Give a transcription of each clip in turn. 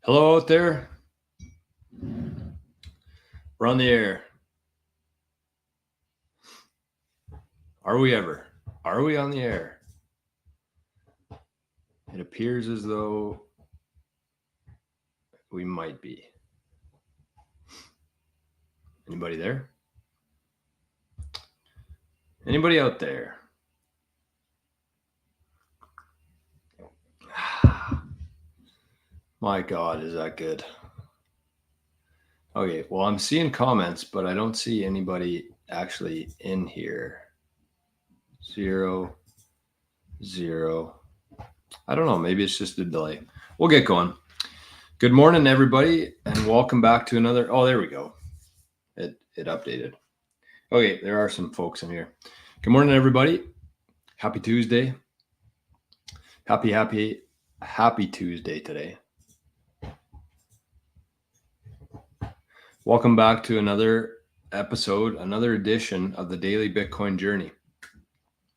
Hello out there. We're on the air. Are we ever? Are we on the air? It appears as though we might be. Anybody there? Anybody out there? My God, is that good? Okay, well, I'm seeing comments, but I don't see anybody actually in here. 0, 0. I don't know. Maybe it's just a delay. We'll get going. Good morning, everybody, and welcome back to another. Oh, there we go. It updated. Okay, there are some folks in here. Good morning, everybody. Happy Tuesday. Happy Tuesday today. Welcome back to another episode, another edition of the Daily Bitcoin Journey.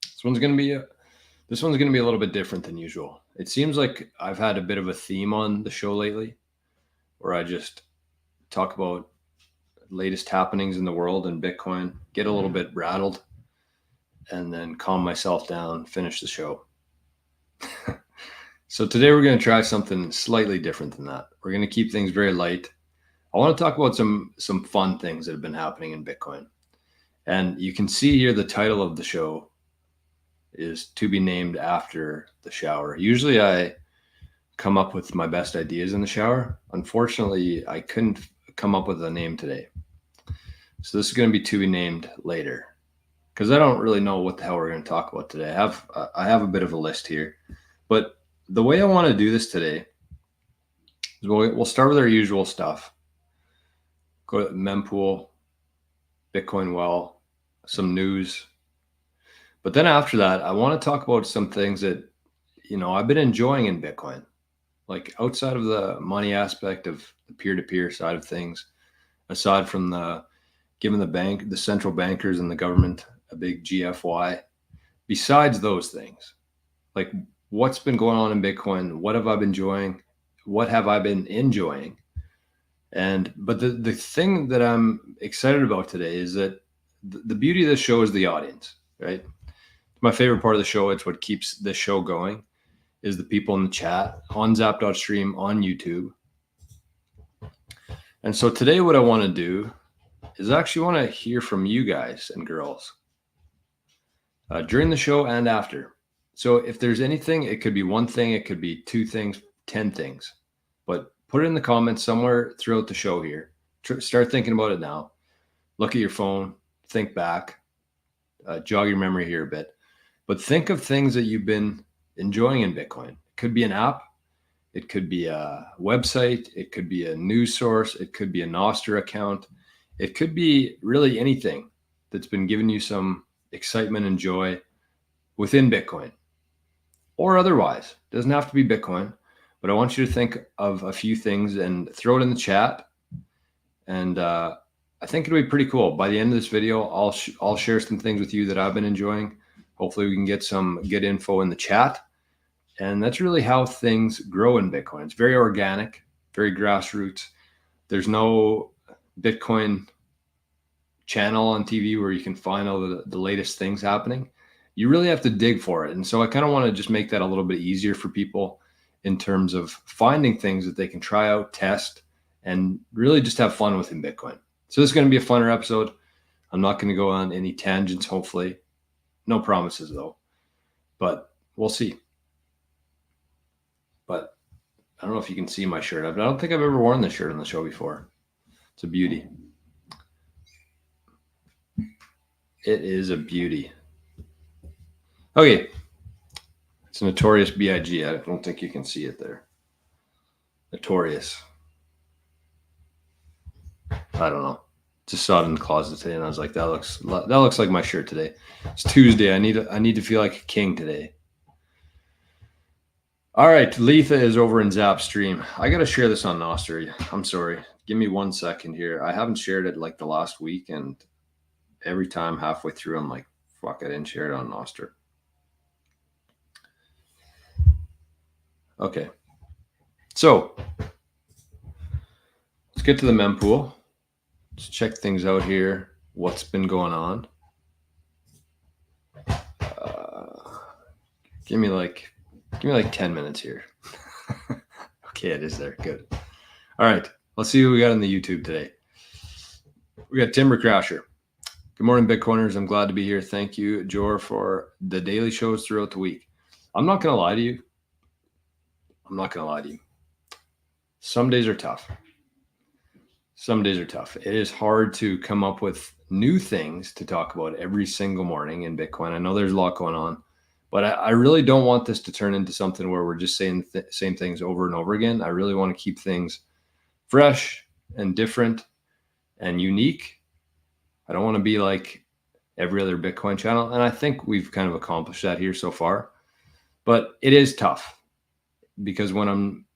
This one's going to be a little bit different than usual. It seems like I've had a bit of a theme on the show lately, where I just talk about latest happenings in the world and Bitcoin, get a little bit rattled, and then calm myself down, finish the show. So today we're going to try something slightly different than that. We're going to keep things very light. I want to talk about some fun things that have been happening in Bitcoin. And you can see here the title of the show is to be named after the shower. Usually I come up with my best ideas in the shower. Unfortunately, I couldn't come up with a name today. So this is going to be to be named later, because I don't really know what the hell we're going to talk about today. I have a bit of a list here, but the way I want to do this today is we'll start with our usual stuff. Go to mempool, Bitcoin well, some news. But then after that, I want to talk about some things that, I've been enjoying in Bitcoin, like outside of the money aspect of the peer-to-peer side of things, aside from giving the central bankers and the government a big GFY. Besides those things, like what's been going on in Bitcoin, what have I been enjoying? What have I been enjoying? But the thing that I'm excited about today is that the beauty of this show is the audience, right? My favorite part of the show, it's what keeps the show going, is the people in the chat on Zap.stream, on YouTube. And so today what I want to do is actually want to hear from you guys and girls during the show and after. So if there's anything, it could be one thing, it could be 2 things, 10 things, but put it in the comments somewhere throughout the show here. Start thinking about it now. Look at your phone, think back, jog your memory here a bit. But think of things that you've been enjoying in Bitcoin. It could be an app. It could be a website. It could be a news source. It could be a NOSTR account. It could be really anything that's been giving you some excitement and joy within Bitcoin or otherwise. It doesn't have to be Bitcoin, but I want you to think of a few things and throw it in the chat. And I think it'll be pretty cool. By the end of this video, I'll share some things with you that I've been enjoying. Hopefully we can get some good info in the chat. And that's really how things grow in Bitcoin. It's very organic, very grassroots. There's no Bitcoin channel on TV where you can find all the latest things happening. You really have to dig for it. And so I kind of want to just make that a little bit easier for people in terms of finding things that they can try out, test, and really just have fun within Bitcoin. So this is going to be a funner episode. I'm not going to go on any tangents, hopefully. No promises, though. But we'll see. But I don't know if you can see my shirt. I don't think I've ever worn this shirt on the show before. It's a beauty. It is a beauty. Okay. It's a Notorious B.I.G. I don't think you can see it there. Notorious. I don't know. Just saw it in the closet today, and I was like, that looks like my shirt today. It's Tuesday. I need to feel like a king today. All right, Letha is over in Zap Stream. I got to share this on NOSTR. I'm sorry. Give me 1 second here. I haven't shared it like the last week, and every time halfway through, I'm like, fuck, I didn't share it on NOSTR. Okay. So get to the mempool. Let's check things out here. What's been going on? Give me like 10 minutes here. Okay, it is there. Good. All right. Let's see who we got on the YouTube today. We got Timber Crasher. Good morning, Bitcoiners. I'm glad to be here. Thank you, Jor, for the daily shows throughout the week. I'm not going to lie to you. Some days are tough. It is hard to come up with new things to talk about every single morning in Bitcoin. I know there's a lot going on, but I really don't want this to turn into something where we're just saying the same things over and over again. I really want to keep things fresh and different and unique. I don't want to be like every other Bitcoin channel. And I think we've kind of accomplished that here so far, but it is tough because when I'm,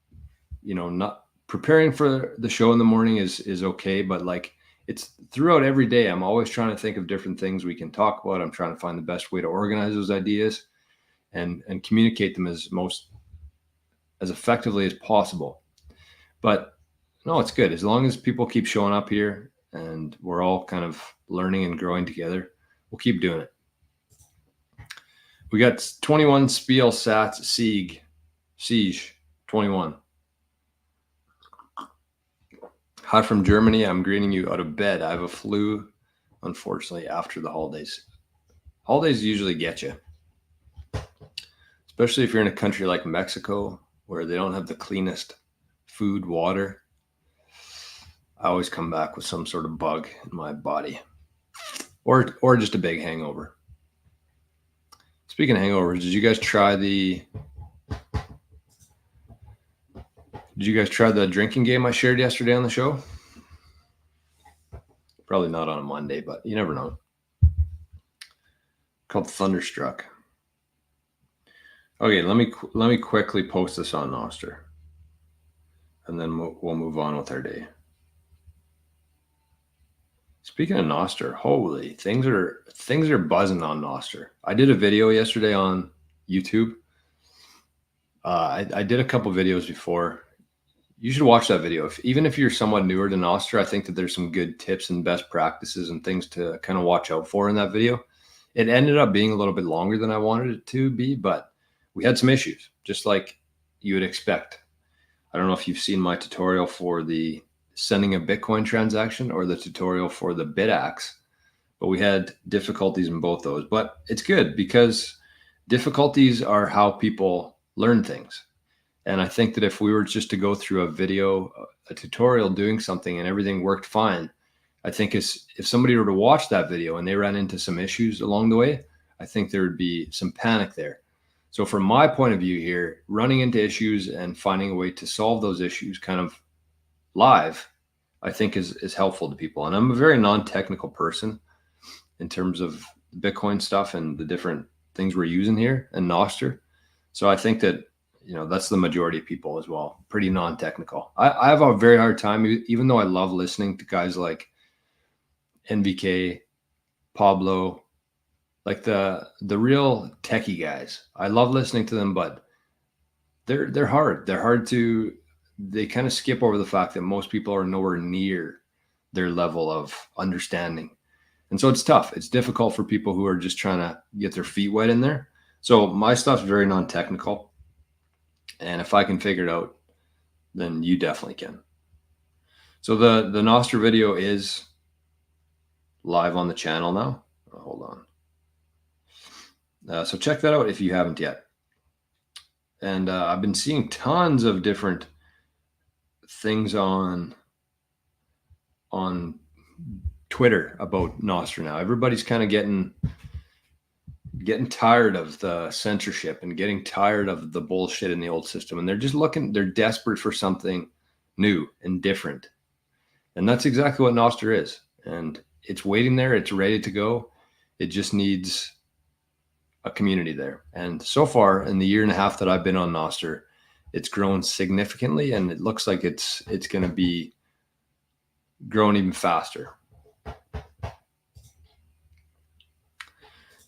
not preparing for the show in the morning is okay. But like it's throughout every day, I'm always trying to think of different things we can talk about. I'm trying to find the best way to organize those ideas and communicate them as effectively as possible. But no, it's good. As long as people keep showing up here and we're all kind of learning and growing together, we'll keep doing it. We got 21 Spiel Sats Siege 21. Hi from Germany. I'm greeting you out of bed. I have a flu, unfortunately, after the holidays. Holidays usually get you, especially if you're in a country like Mexico where they don't have the cleanest food, water. I always come back with some sort of bug in my body or just a big hangover. Speaking of hangovers, did you guys try the drinking game I shared yesterday on the show? Probably not on a Monday, but you never know. Called Thunderstruck. Okay, let me quickly post this on NOSTR, and then we'll move on with our day. Speaking of NOSTR, holy, things are buzzing on NOSTR. I did a video yesterday on YouTube. I did a couple videos before. You should watch that video. Even if you're somewhat newer to NOSTR, I think that there's some good tips and best practices and things to kind of watch out for in that video. It ended up being a little bit longer than I wanted it to be, but we had some issues, just like you would expect. I don't know if you've seen my tutorial for the sending a Bitcoin transaction or the tutorial for the BitAxe, but we had difficulties in both those. But it's good because difficulties are how people learn things. And I think that if we were just to go through a tutorial doing something and everything worked fine, I think if somebody were to watch that video and they ran into some issues along the way, I think there would be some panic there. So from my point of view here, running into issues and finding a way to solve those issues kind of live, I think is helpful to people. And I'm a very non-technical person in terms of Bitcoin stuff and the different things we're using here and NOSTR. So I think that, that's the majority of people as well. Pretty non-technical. I have a very hard time, even though I love listening to guys like NVK, Pablo, like the real techie guys. I love listening to them, but they're hard. They kind of skip over the fact that most people are nowhere near their level of understanding. And so it's tough. It's difficult for people who are just trying to get their feet wet in there. So my stuff's very non-technical. And if I can figure it out, then you definitely can. So the NOSTR video is live on the channel now. Oh, hold on. So check that out if you haven't yet. And I've been seeing tons of different things on Twitter about NOSTR now. Everybody's kind of getting tired of the censorship and getting tired of the bullshit in the old system. And they're desperate for something new and different. And that's exactly what NOSTR is. And it's waiting there. It's ready to go. It just needs a community there. And so far in the year and a half that I've been on NOSTR, it's grown significantly. And it looks like it's going to be growing even faster.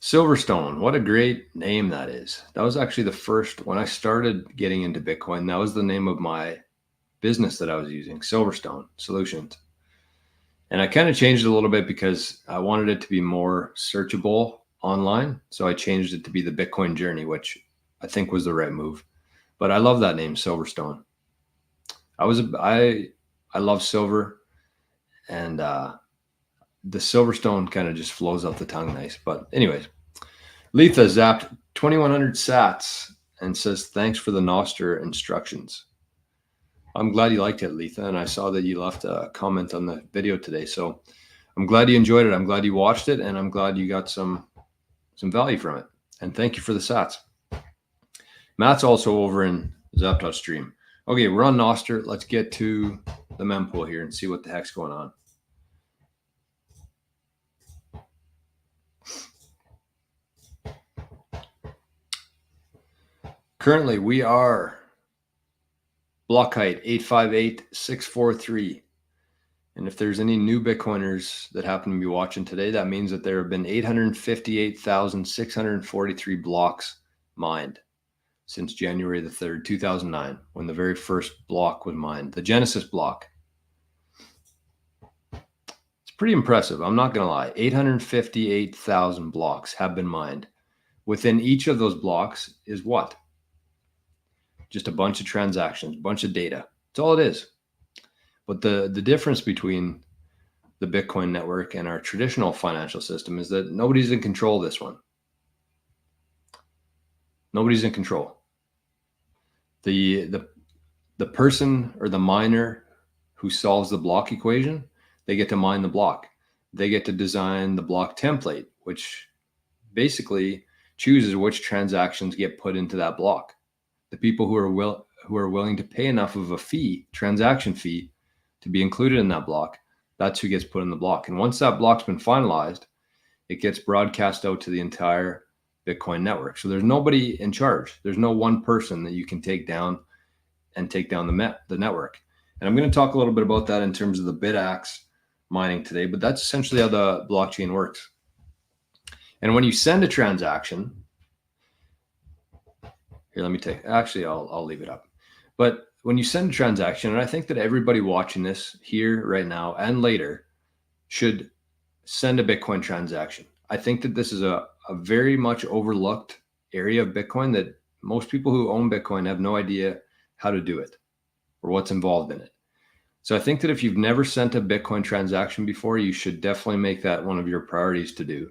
Silverstone, what a great name that is. That was actually the first, when I started getting into Bitcoin, that was the name of my business that I was using, Silverstone Solutions. And I kind of changed it a little bit because I wanted it to be more searchable online. So I changed it to be the Bitcoin Journey, which I think was the right move. But I love that name, Silverstone. I love silver, and the Silverstone kind of just flows off the tongue nice. But anyways, Letha zapped 2,100 sats and says, thanks for the NOSTR instructions. I'm glad you liked it, Letha, and I saw that you left a comment on the video today. So I'm glad you enjoyed it. I'm glad you watched it, and I'm glad you got some value from it. And thank you for the sats. Matt's also over in Zapdos stream. Okay, we're on NOSTR. Let's get to the mempool here and see what the heck's going on. Currently, we are block height 858,643. And if there's any new Bitcoiners that happen to be watching today, that means that there have been 858,643 blocks mined since January the 3rd, 2009, when the very first block was mined, the Genesis block. It's pretty impressive. I'm not going to lie. 858,000 blocks have been mined. Within each of those blocks is what? Just a bunch of transactions, a bunch of data. That's all it is. But the difference between the Bitcoin network and our traditional financial system is that nobody's in control of this one. Nobody's in control. The person or the miner who solves the block equation, they get to mine the block. They get to design the block template, which basically chooses which transactions get put into that block. The people who are willing to pay enough of a fee, transaction fee, to be included in that block, that's who gets put in the block. And once that block's been finalized, it gets broadcast out to the entire Bitcoin network. So there's nobody in charge. There's no one person that you can take down and take down the network. And I'm going to talk a little bit about that in terms of the BitAxe mining today, but that's essentially how the blockchain works. And when you send a transaction, here, let me take, actually, I'll leave it up. But when you send a transaction, and I think that everybody watching this here right now and later should send a Bitcoin transaction. I think that this is a very much overlooked area of Bitcoin that most people who own Bitcoin have no idea how to do it or what's involved in it. So I think that if you've never sent a Bitcoin transaction before, you should definitely make that one of your priorities to do,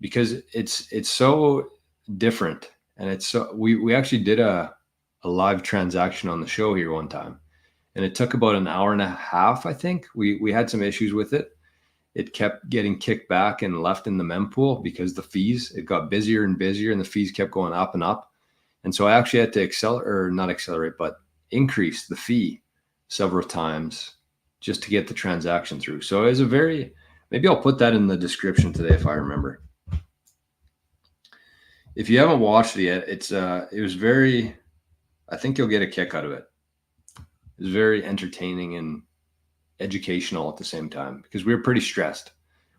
because it's so different. And it's so, we actually did a live transaction on the show here one time, and it took about an hour and a half. I think we had some issues with it. It kept getting kicked back and left in the mempool because the fees, it got busier and busier and the fees kept going up and up. And so I actually had to increase the fee several times just to get the transaction through. So it was maybe I'll put that in the description today if I remember. If you haven't watched it yet, it was very, I think you'll get a kick out of it. It was very entertaining and educational at the same time because we were pretty stressed.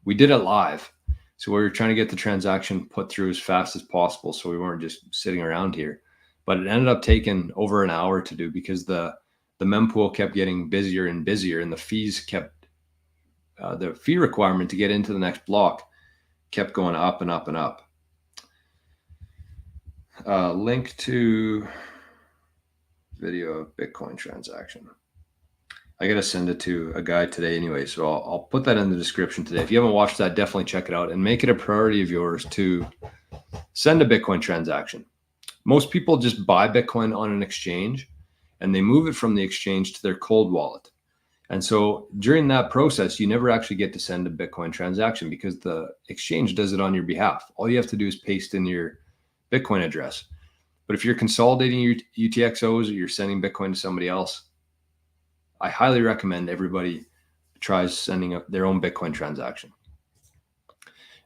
We did it live. So we were trying to get the transaction put through as fast as possible so we weren't just sitting around here. But it ended up taking over an hour to do because the mempool kept getting busier and busier, and the fees kept, the fee requirement to get into the next block kept going up and up and up. Link to video of Bitcoin transaction. I got to send it to a guy today anyway, so I'll put that in the description today. If you haven't watched that, definitely check it out and make it a priority of yours to send a Bitcoin transaction. Most people just buy Bitcoin on an exchange and they move it from the exchange to their cold wallet. And so during that process, you never actually get to send a Bitcoin transaction because the exchange does it on your behalf. All you have to do is paste in your Bitcoin address. But if you're consolidating your UTXOs or you're sending Bitcoin to somebody else, I highly recommend everybody tries sending up their own Bitcoin transaction.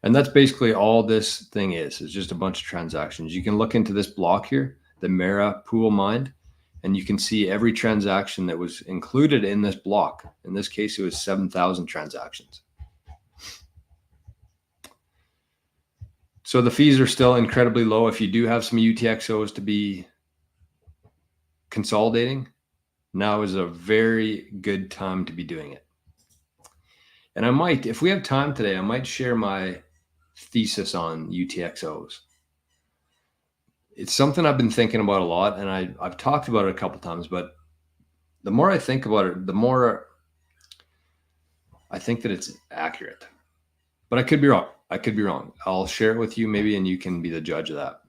And that's basically all this thing is. It's just a bunch of transactions. You can look into this block here, the Mara pool mined, and you can see every transaction that was included in this block. In this case, it was 7,000 transactions. So the fees are still incredibly low. If you do have some UTXOs to be consolidating, now is a very good time to be doing it. And I might, if we have time today, I might share my thesis on UTXOs. It's something I've been thinking about a lot, and I've talked about it a couple times, but the more I think about it, the more I think that it's accurate. But I could be wrong. I'll share it with you maybe, and you can be the judge of that.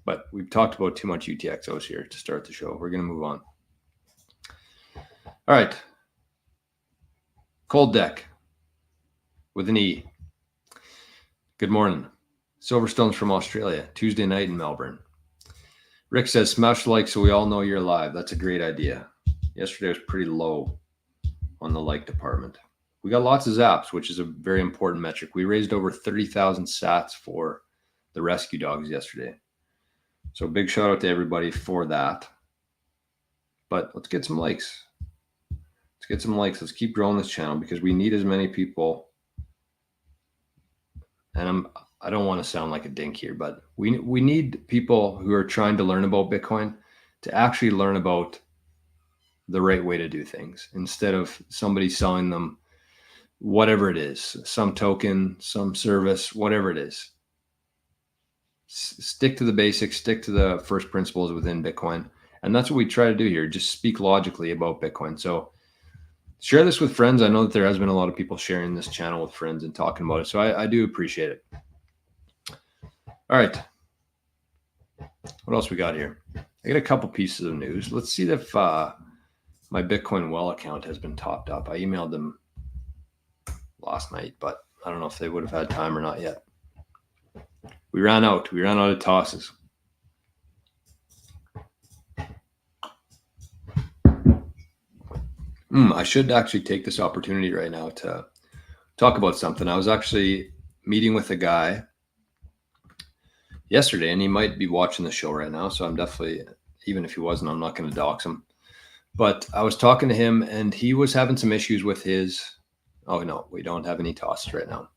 But we've talked about too much UTXOs here to start the show. We're going to move on. All right. Cold Deck with an E. Good morning. Silverstone's from Australia. Tuesday night in Melbourne. Rick says, smash the like so we all know you're live. That's a great idea. Yesterday was pretty low on the like department. We got lots of zaps, which is a very important metric. We raised over 30,000 sats for the rescue dogs yesterday. So big shout out to everybody for that. But let's get some likes. Let's keep growing this channel because we need as many people. And I don't want to sound like a dink here, but we need people who are trying to learn about Bitcoin to actually learn about the right way to do things instead of somebody selling them whatever it is, some token, some service, whatever it is. Stick to the basics, stick to the first principles within Bitcoin. And that's what we try to do here. Just speak logically about Bitcoin. So share this with friends. I know that there has been a lot of people sharing this channel with friends and talking about it. So I do appreciate it. All right. What else we got here? I got a couple pieces of news. Let's see if my Bitcoin Well account has been topped up. I emailed them last night, but I don't know if they would have had time or not yet. We ran out of tosses. I should actually take this opportunity right now to talk about something. I was actually meeting with a guy yesterday, and he might be watching the show right now. So I'm definitely, even if he wasn't, I'm not going to dox him. But I was talking to him, and he was having some issues with his. Oh no, we don't have any tosses right now.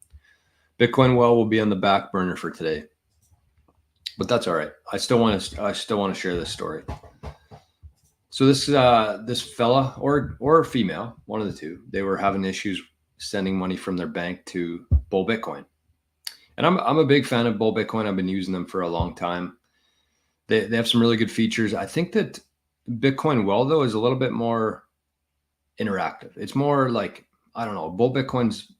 Bitcoin Well will be on the back burner for today, but that's all right. I still want to share this story. So this fella or female, one of the two, they were having issues sending money from their bank to Bull Bitcoin. And I'm a big fan of Bull Bitcoin. I've been using them for a long time. They have some really good features. I think that Bitcoin Well, though, is a little bit more interactive. It's more like, I don't know, Bull Bitcoin's,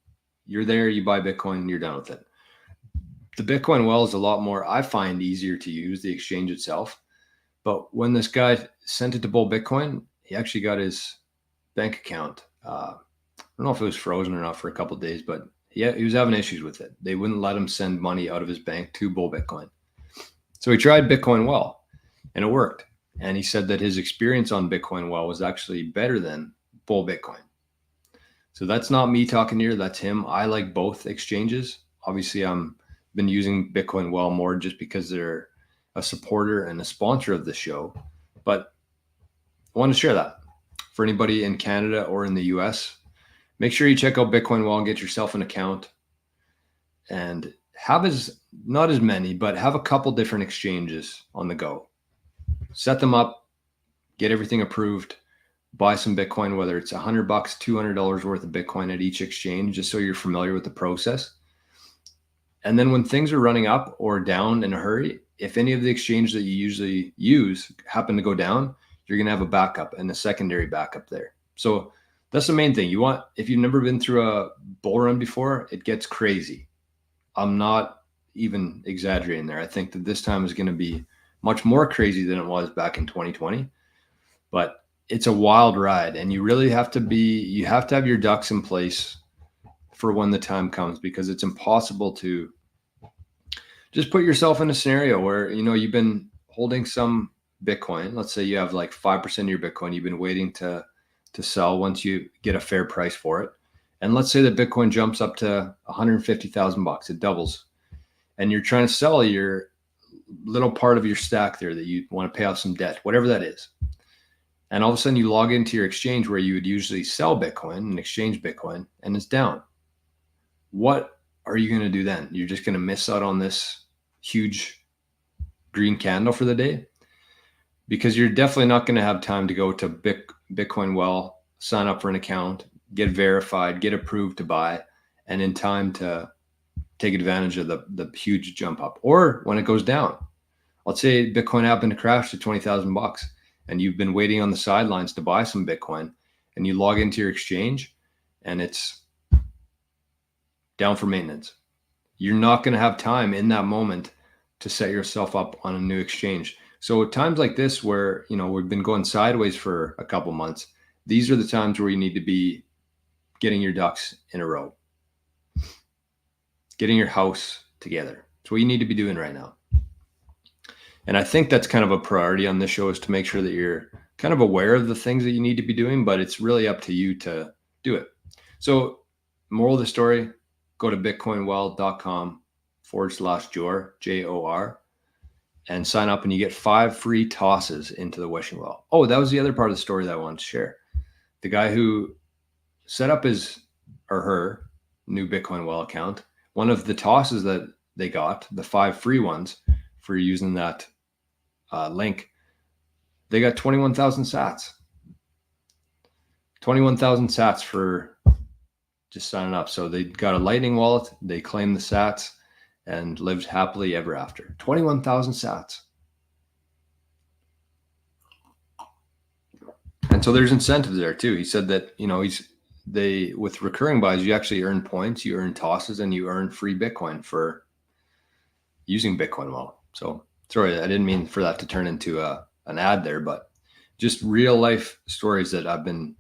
you're there, you buy Bitcoin, you're done with it. The Bitcoin Well is a lot more, I find, easier to use, the exchange itself. But when this guy sent it to Bull Bitcoin, he actually got his bank account. I don't know if it was frozen or not for a couple of days, but he was having issues with it. They wouldn't let him send money out of his bank to Bull Bitcoin. So he tried Bitcoin Well, and it worked. And he said that his experience on Bitcoin Well was actually better than Bull Bitcoin. So that's not me talking here. That's him. I like both exchanges. Obviously, I'm been using Bitcoin Well more just because they're a supporter and a sponsor of the show. But I want to share that for anybody in Canada or in the US. Make sure you check out Bitcoin Well, get yourself an account, and have not as many, but have a couple different exchanges on the go. Set them up, get everything approved, buy some Bitcoin, whether it's $100, $200 worth of Bitcoin at each exchange, just so you're familiar with the process. And then when things are running up or down in a hurry, if any of the exchanges that you usually use happen to go down, you're going to have a backup and a secondary backup there. So that's the main thing. You want, if you've never been through a bull run before, it gets crazy. I'm not even exaggerating there. I think that this time is going to be much more crazy than it was back in 2020. But it's a wild ride, and you really have to have your ducks in place for when the time comes, because it's impossible to just put yourself in a scenario where, you've been holding some Bitcoin. Let's say you have like 5% of your Bitcoin. You've been waiting to sell once you get a fair price for it. And let's say that Bitcoin jumps up to $150,000. It doubles. And you're trying to sell your little part of your stack there that you want to pay off some debt, whatever that is. And all of a sudden you log into your exchange where you would usually sell Bitcoin and exchange Bitcoin, and it's down. What are you going to do then? You're just going to miss out on this huge green candle for the day, because you're definitely not going to have time to go to Bitcoin Well, sign up for an account, get verified, get approved to buy, and in time to take advantage of the huge jump up. Or when it goes down, let's say Bitcoin happened to crash to 20,000 bucks and you've been waiting on the sidelines to buy some Bitcoin, and you log into your exchange and it's down for maintenance. You're not going to have time in that moment to set yourself up on a new exchange. So at times like this, where, you know, we've been going sideways for a couple months, these are the times where you need to be getting your ducks in a row, getting your house together. It's what you need to be doing right now. And I think that's kind of a priority on this show, is to make sure that you're kind of aware of the things that you need to be doing, but it's really up to you to do it. So moral of the story, go to bitcoinwell.com/Jor, Jor, and sign up, and you get 5 free tosses into the wishing well. Oh, that was the other part of the story that I wanted to share. The guy who set up his or her new Bitcoin Well account, one of the tosses that they got, the 5 free ones for using that link, they got 21,000 sats. 21,000 sats for just signing up. So they got a Lightning wallet, they claimed the sats, and lived happily ever after. 21,000 sats. And so there's incentives there too. He said that, you know, with recurring buys, you actually earn points, you earn tosses, and you earn free Bitcoin for using Bitcoin Well. So sorry, I didn't mean for that to turn into an ad there, but just real life stories that I've been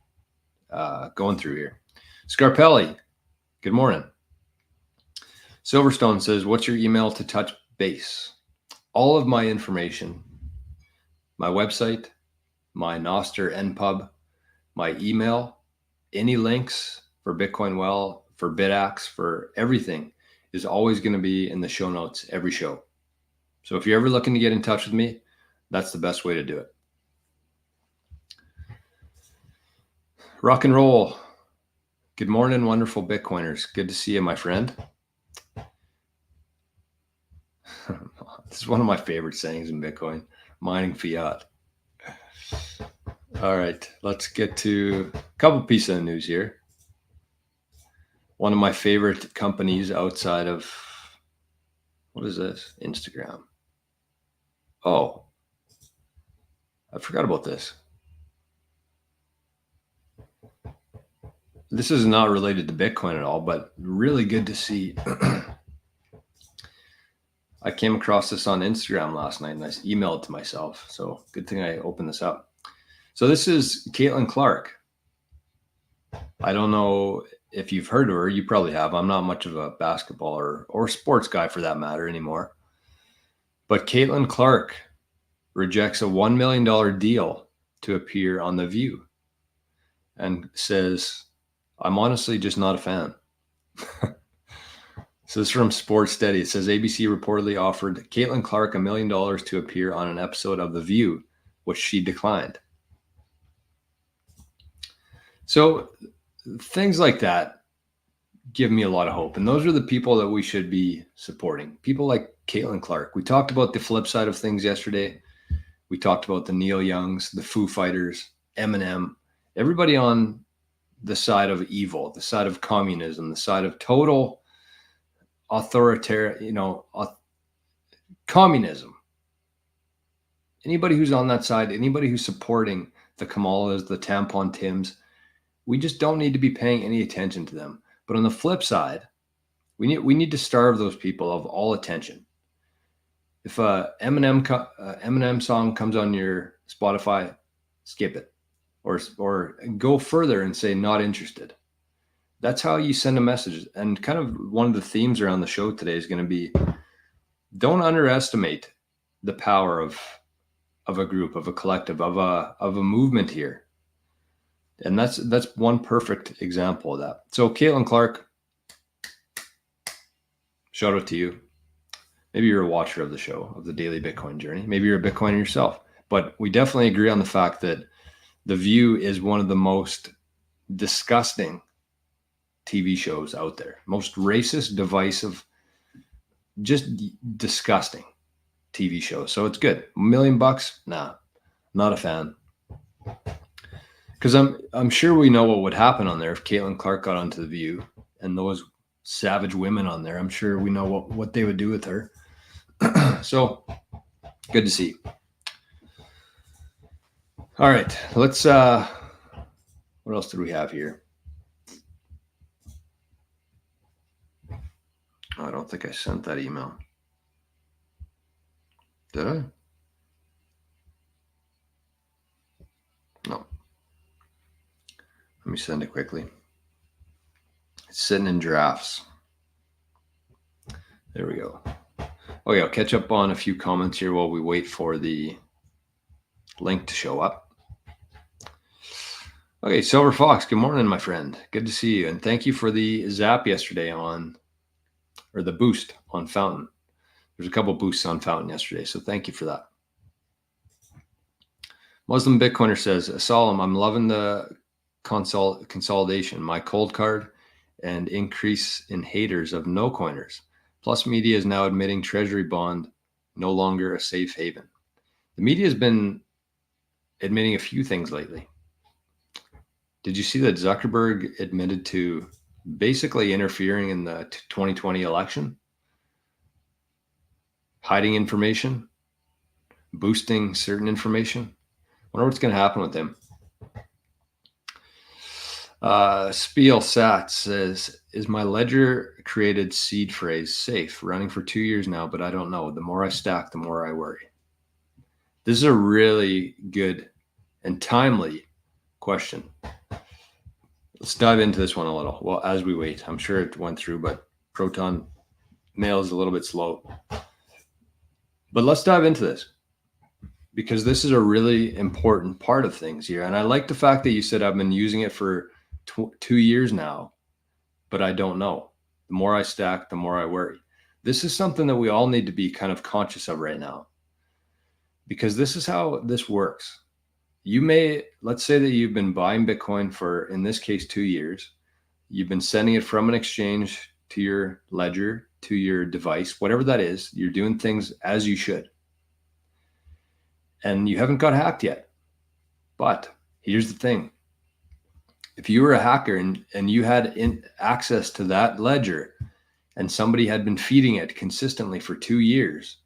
going through here. Scarpelli, good morning. Silverstone says, what's your email to touch base? All of my information, my website, my NOSTR NPub, my email, any links for Bitcoin Well, for BitAxe, for everything is always going to be in the show notes every show. So if you're ever looking to get in touch with me, that's the best way to do it. Rock and roll. Good morning, wonderful Bitcoiners. Good to see you, my friend. This is one of my favorite sayings in Bitcoin, mining fiat. All right, let's get to a couple pieces of news here. One of my favorite companies outside of, what is this? Instagram. Oh, I forgot about this. This is not related to Bitcoin at all, but really good to see. I came across this on Instagram last night and I emailed it to myself. So good thing I opened this up. So this is Caitlin Clark. I don't know if you've heard of her. You probably have. I'm not much of a basketball or sports guy for that matter anymore. But Caitlin Clark rejects a $1 million deal to appear on The View and says, I'm honestly just not a fan. So this is from Sports Steady. It says ABC reportedly offered Caitlin Clark $1 million to appear on an episode of The View, which she declined. So things like that give me a lot of hope. And those are the people that we should be supporting. People like Caitlin Clark. We talked about the flip side of things yesterday. We talked about the Neil Youngs, the Foo Fighters, Eminem, everybody on the side of evil, the side of communism, the side of total authoritarian, communism. Anybody who's on that side, anybody who's supporting the Kamalas, the Tampon Tims, we just don't need to be paying any attention to them. But on the flip side, we need to starve those people of all attention. If a Eminem song comes on your Spotify, skip it, or go further and say not interested. That's how you send a message. And kind of one of the themes around the show today is going to be, don't underestimate the power of a group, of a collective, of a movement here. And that's one perfect example of that. So Caitlin Clark, shout out to you. Maybe you're a watcher of the show, of the Daily Bitcoin Journey. Maybe you're a Bitcoiner yourself. But we definitely agree on the fact that The View is one of the most disgusting TV shows out there. Most racist, divisive, just disgusting TV shows. So it's good. $1 million? Nah, not a fan. Because I'm sure we know what would happen on there if Caitlin Clark got onto the View and those savage women on there. I'm sure we know what they would do with her. So good to see. All right, let's what else did we have here? Oh, I don't think I sent that email. Did I? No. Let me send it quickly. It's sitting in drafts. There we go. Oh yeah, I'll catch up on a few comments here while we wait for the link to show up. Okay, Silver Fox, good morning, my friend. Good to see you. And thank you for the zap yesterday or the boost on Fountain. There's a couple boosts on Fountain yesterday, so thank you for that. Muslim Bitcoiner says, Solemn, I'm loving the consolidation. My cold card and increase in haters of no coiners. Plus media is now admitting treasury bond no longer a safe haven. The media has been admitting a few things lately. Did you see that Zuckerberg admitted to basically interfering in the 2020 election? Hiding information, boosting certain information. I wonder what's going to happen with him. Spiel Sat says, is my ledger created seed phrase safe? Running for 2 years now, but I don't know. The more I stack, the more I worry. This is a really good and timely question. Let's dive into this one a little. Well, as we wait, I'm sure it went through, but Proton Mail is a little bit slow. But let's dive into this because this is a really important part of things here. And I like the fact that you said I've been using it for 2 years now, but I don't know. The more I stack, the more I worry. This is something that we all need to be kind of conscious of right now because this is how this works. Let's say that you've been buying Bitcoin for, in this case, 2 years. You've been sending it from an exchange to your ledger, to your device, whatever that is. You're doing things as you should. And you haven't got hacked yet. But here's the thing. If you were a hacker and you had access to that ledger and somebody had been feeding it consistently for 2 years,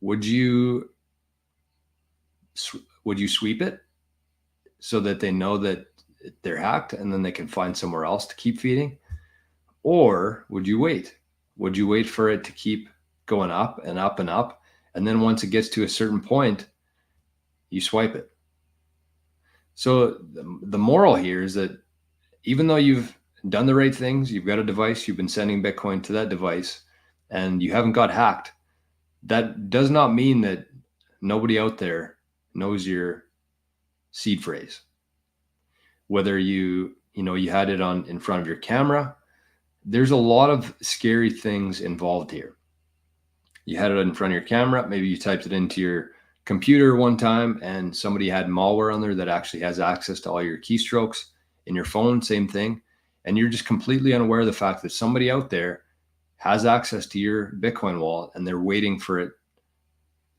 would you sweep it so that they know that they're hacked and then they can find somewhere else to keep feeding? Or would you wait? Would you wait for it to keep going up and up and up? And then once it gets to a certain point, you swipe it. So the moral here is that even though you've done the right things, you've got a device, you've been sending Bitcoin to that device, and you haven't got hacked, that does not mean that nobody out there knows your seed phrase. Whether you had it on in front of your camera, there's a lot of scary things involved here. You had it in front of your camera, maybe you typed it into your computer one time and somebody had malware on there that actually has access to all your keystrokes. In your phone, same thing. And you're just completely unaware of the fact that somebody out there has access to your Bitcoin wallet and they're waiting for it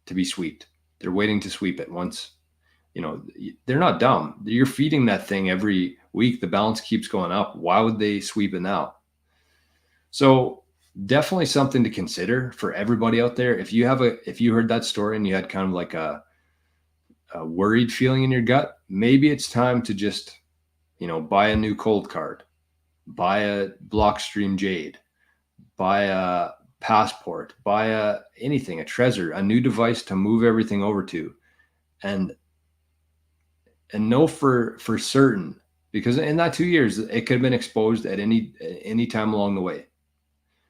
to be sweeped. They're waiting to sweep it once. They're not dumb. You're feeding that thing every week. The balance keeps going up. Why would they sweep it now? So definitely something to consider for everybody out there. If you heard that story and you had kind of like a worried feeling in your gut, maybe it's time to just, buy a new cold card, buy a Blockstream Jade, buy a Passport, buy a Trezor, a new device to move everything over to, and know for certain, because in that 2 years, it could have been exposed at any time along the way.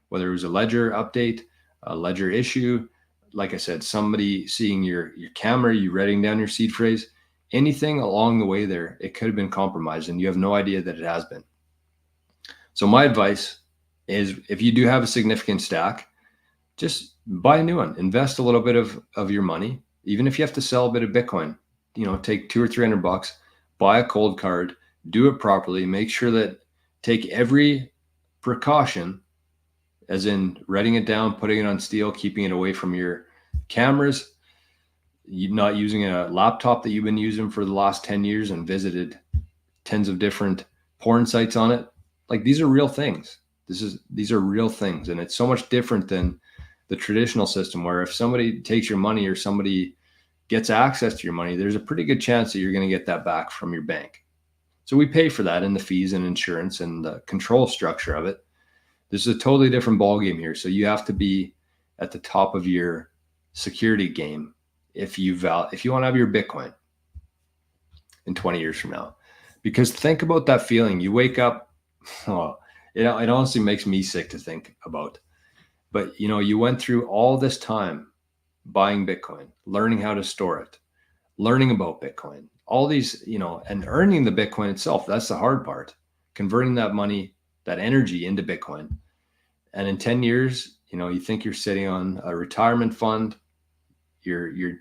Whether it was a ledger update, a ledger issue, like I said, somebody seeing your camera, you writing down your seed phrase, anything along the way there, it could have been compromised and you have no idea that it has been. So my advice is if you do have a significant stack, just buy a new one, invest a little bit of your money. Even if you have to sell a bit of Bitcoin, take $200 or $300, buy a cold card, do it properly, make sure that take every precaution, as in writing it down, putting it on steel, keeping it away from your cameras, you're not using a laptop that you've been using for the last 10 years and visited tens of different porn sites on it. Like, these are real things. These are real things. And it's so much different than the traditional system, where if somebody takes your money or somebody gets access to your money, there's a pretty good chance that you're going to get that back from your bank. So we pay for that in the fees and insurance and the control structure of it. This is a totally different ballgame here. So you have to be at the top of your security game if you want to have your Bitcoin in 20 years from now. Because think about that feeling. You wake up, oh, it honestly makes me sick to think about. But you went through all this time buying Bitcoin, learning how to store it, learning about Bitcoin, all these, and earning the Bitcoin itself. That's the hard part. Converting that money, that energy into Bitcoin. And in 10 years, you think you're sitting on a retirement fund, you're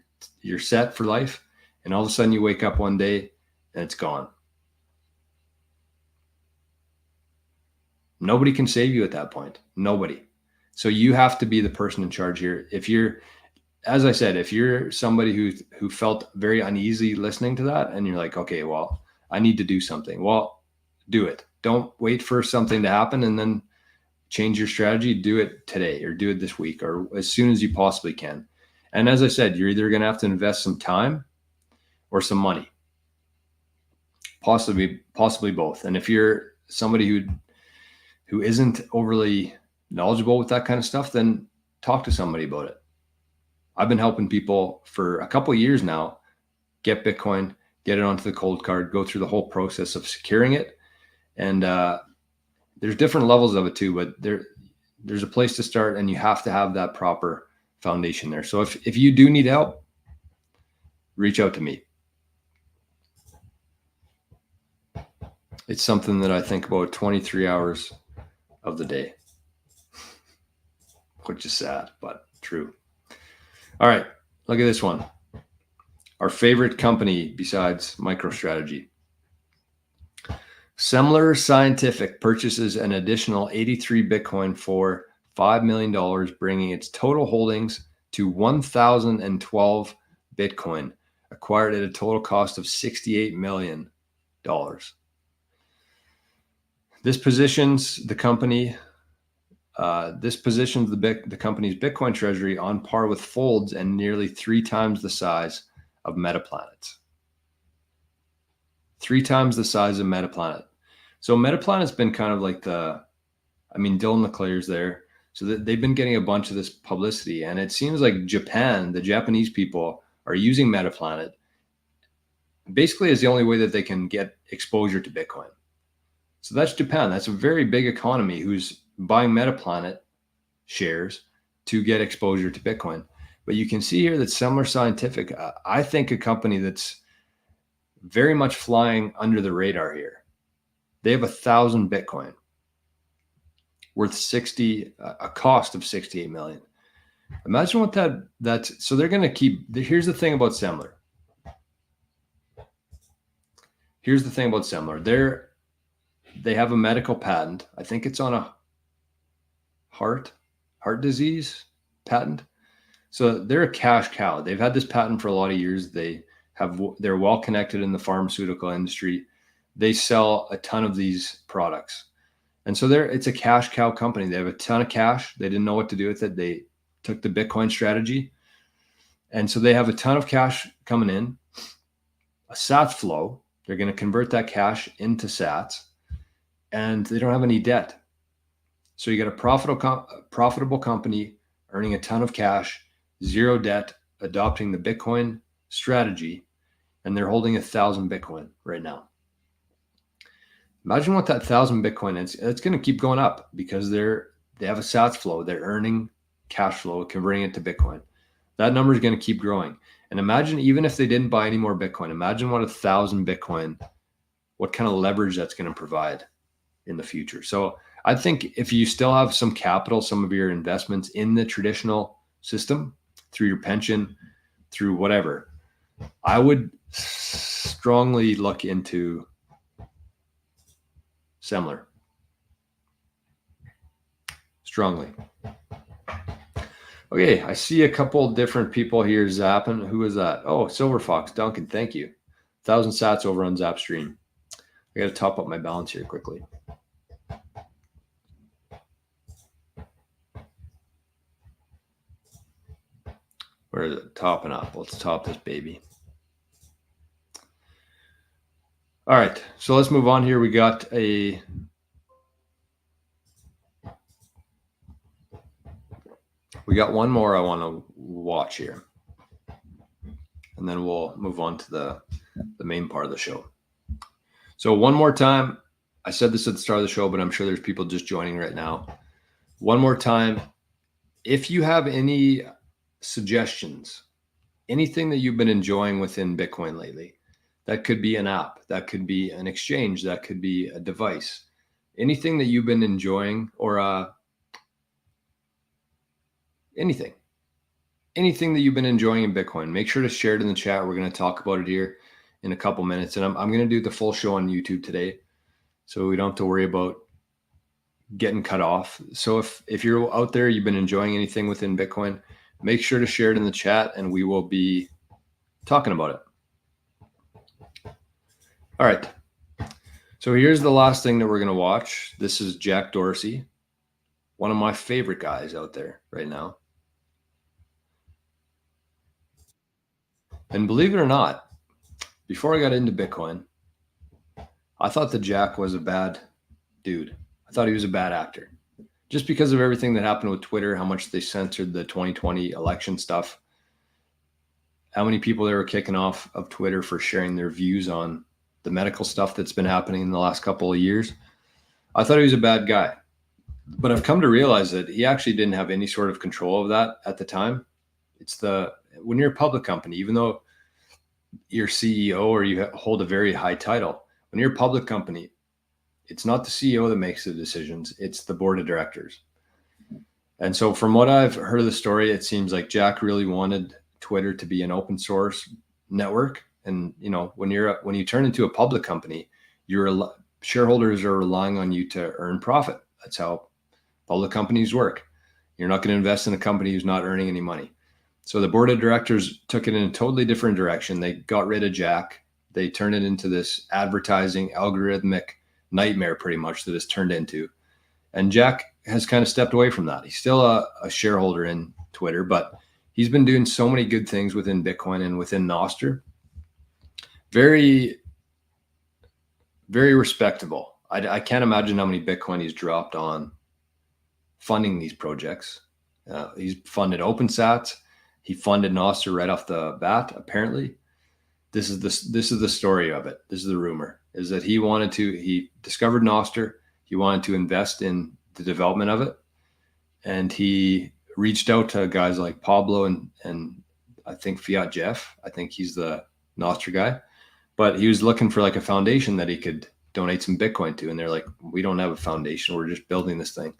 set for life, and all of a sudden you wake up one day and it's gone. Nobody can save you at that point. Nobody. So you have to be the person in charge here. As I said, if you're somebody who felt very uneasy listening to that, and you're like, okay, well, I need to do something. Well, do it. Don't wait for something to happen and then change your strategy. Do it today, or do it this week, or as soon as you possibly can. And as I said, you're either going to have to invest some time or some money, possibly both. And if you're somebody who isn't overly knowledgeable with that kind of stuff, then talk to somebody about it. I've been helping people for a couple of years now get Bitcoin, get it onto the cold card, go through the whole process of securing it. And there's different levels of it too, but there's a place to start, and you have to have that proper foundation there. So if you do need help, reach out to me. It's something that I think about 23 hours of the day, which is sad, but true. All right, look at this one. Our favorite company besides MicroStrategy. Semler Scientific purchases an additional 83 Bitcoin for $5 million, bringing its total holdings to 1,012 Bitcoin, acquired at a total cost of $68 million. This positions the company. The company's Bitcoin treasury on par with Folds and nearly 3 times the size of Metaplanet's. 3 times the size of Metaplanet. So Metaplanet's been kind of like Dylan LeClaire's there. So they've been getting a bunch of this publicity, and it seems like the Japanese people are using Metaplanet basically as the only way that they can get exposure to Bitcoin. So that's Japan. That's a very big economy who's buying Metaplanet shares to get exposure to Bitcoin. But you can see here that Semler Scientific, I think a company that's very much flying under the radar here. They have 1,000 Bitcoin worth a cost of 68 million. Imagine what that's. So they're going to keep. Here's the thing about Semler. They have a medical patent. I think it's on a heart disease patent. So they're a cash cow. They've had this patent for a lot of years. They're well connected in the pharmaceutical industry. They sell a ton of these products. And so it's a cash cow company. They have a ton of cash. They didn't know what to do with it. They took the Bitcoin strategy. And so they have a ton of cash coming in, a SATS flow. They're going to convert that cash into SATS, and they don't have any debt. So you got a profitable company earning a ton of cash, zero debt, adopting the Bitcoin strategy, and they're holding 1,000 Bitcoin right now. Imagine what that 1,000 Bitcoin is. It's going to keep going up because they have a SATS flow. They're earning cash flow, converting it to Bitcoin. That number is going to keep growing. And imagine, even if they didn't buy any more Bitcoin, imagine what 1,000 Bitcoin, what kind of leverage that's going to provide in the future. So I think if you still have some capital, some of your investments in the traditional system through your pension, through whatever, I would strongly look into Semler. Strongly. Okay, I see a couple different people here zapping. Who is that? Oh, Silver Fox, Duncan, thank you. 1,000 sats over on Zapstream. I got to top up my balance here quickly. Where is it? Topping up. Let's top this baby. All right, so let's move on here. We got one more I want to watch here, and then we'll move on to the main part of the show. So one more time, I said this at the start of the show, but I'm sure there's people just joining right now. One more time, if you have any suggestions, anything that you've been enjoying within Bitcoin lately, that could be an app, that could be an exchange, that could be a device, anything that you've been enjoying, or anything that you've been enjoying in Bitcoin, make sure to share it in the chat. We're going to talk about it here in a couple minutes, and I'm going to do the full show on YouTube today, so we don't have to worry about getting cut off. So if you're out there, you've been enjoying anything within Bitcoin, make sure to share it in the chat, and we will be talking about it. All right. So here's the last thing that we're going to watch. This is Jack Dorsey, one of my favorite guys out there right now. And believe it or not, before I got into Bitcoin, I thought that Jack was a bad dude. I thought he was a bad actor. Just because of everything that happened with Twitter, how much they censored the 2020 election stuff, how many people they were kicking off of Twitter for sharing their views on the medical stuff that's been happening in the last couple of years. I thought he was a bad guy. But I've come to realize that he actually didn't have any sort of control of that at the time. When you're a public company, even though you're CEO or you hold a very high title, when you're a public company, it's not the CEO that makes the decisions, it's the board of directors. And so from what I've heard of the story, it seems like Jack really wanted Twitter to be an open source network. And when you turn into a public company, your shareholders are relying on you to earn profit. That's how public companies work. You're not going to invest in a company who's not earning any money. So the board of directors took it in a totally different direction. They got rid of Jack. They turned it into this advertising algorithmic nightmare, pretty much, that it's turned into. And Jack has kind of stepped away from that. He's still a shareholder in Twitter, but he's been doing so many good things within Bitcoin and within NOSTR. Very, very respectable. I can't imagine how many Bitcoin he's dropped on funding these projects. He's funded OpenSats. He funded NOSTR right off the bat. Apparently, this is the story of it. This is the rumor, is that he discovered NOSTR. He wanted to invest in the development of it, and he reached out to guys like Pablo and I think Fiat Jeff. I think he's the NOSTR guy. But he was looking for like a foundation that he could donate some Bitcoin to. And they're like, we don't have a foundation. We're just building this thing.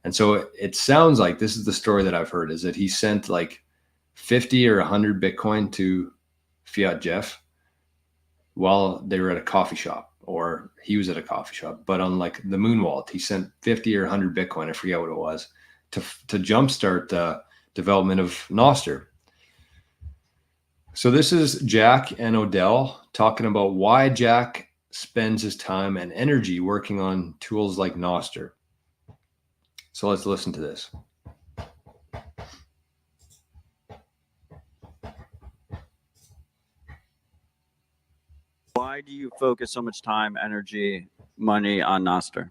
And so it sounds like this is the story that I've heard, is that he sent like 50 or 100 Bitcoin to Fiat Jeff while they were at a coffee shop, or he was at a coffee shop. But on like the Moon Wallet, he sent 50 or 100 Bitcoin, I forget what it was, to jumpstart the development of NOSTR. So this is Jack and Odell talking about why Jack spends his time and energy working on tools like NOSTR. So let's listen to this. Why do you focus so much time, energy, money on NOSTR?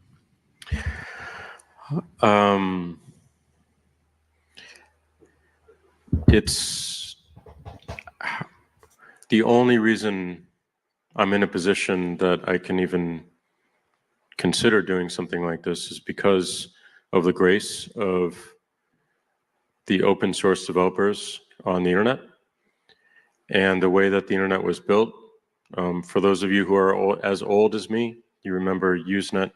It's the only reason I'm in a position that I can even consider doing something like this is because of the grace of the open source developers on the internet and the way that the internet was built. For those of you who are as old as me, you remember Usenet,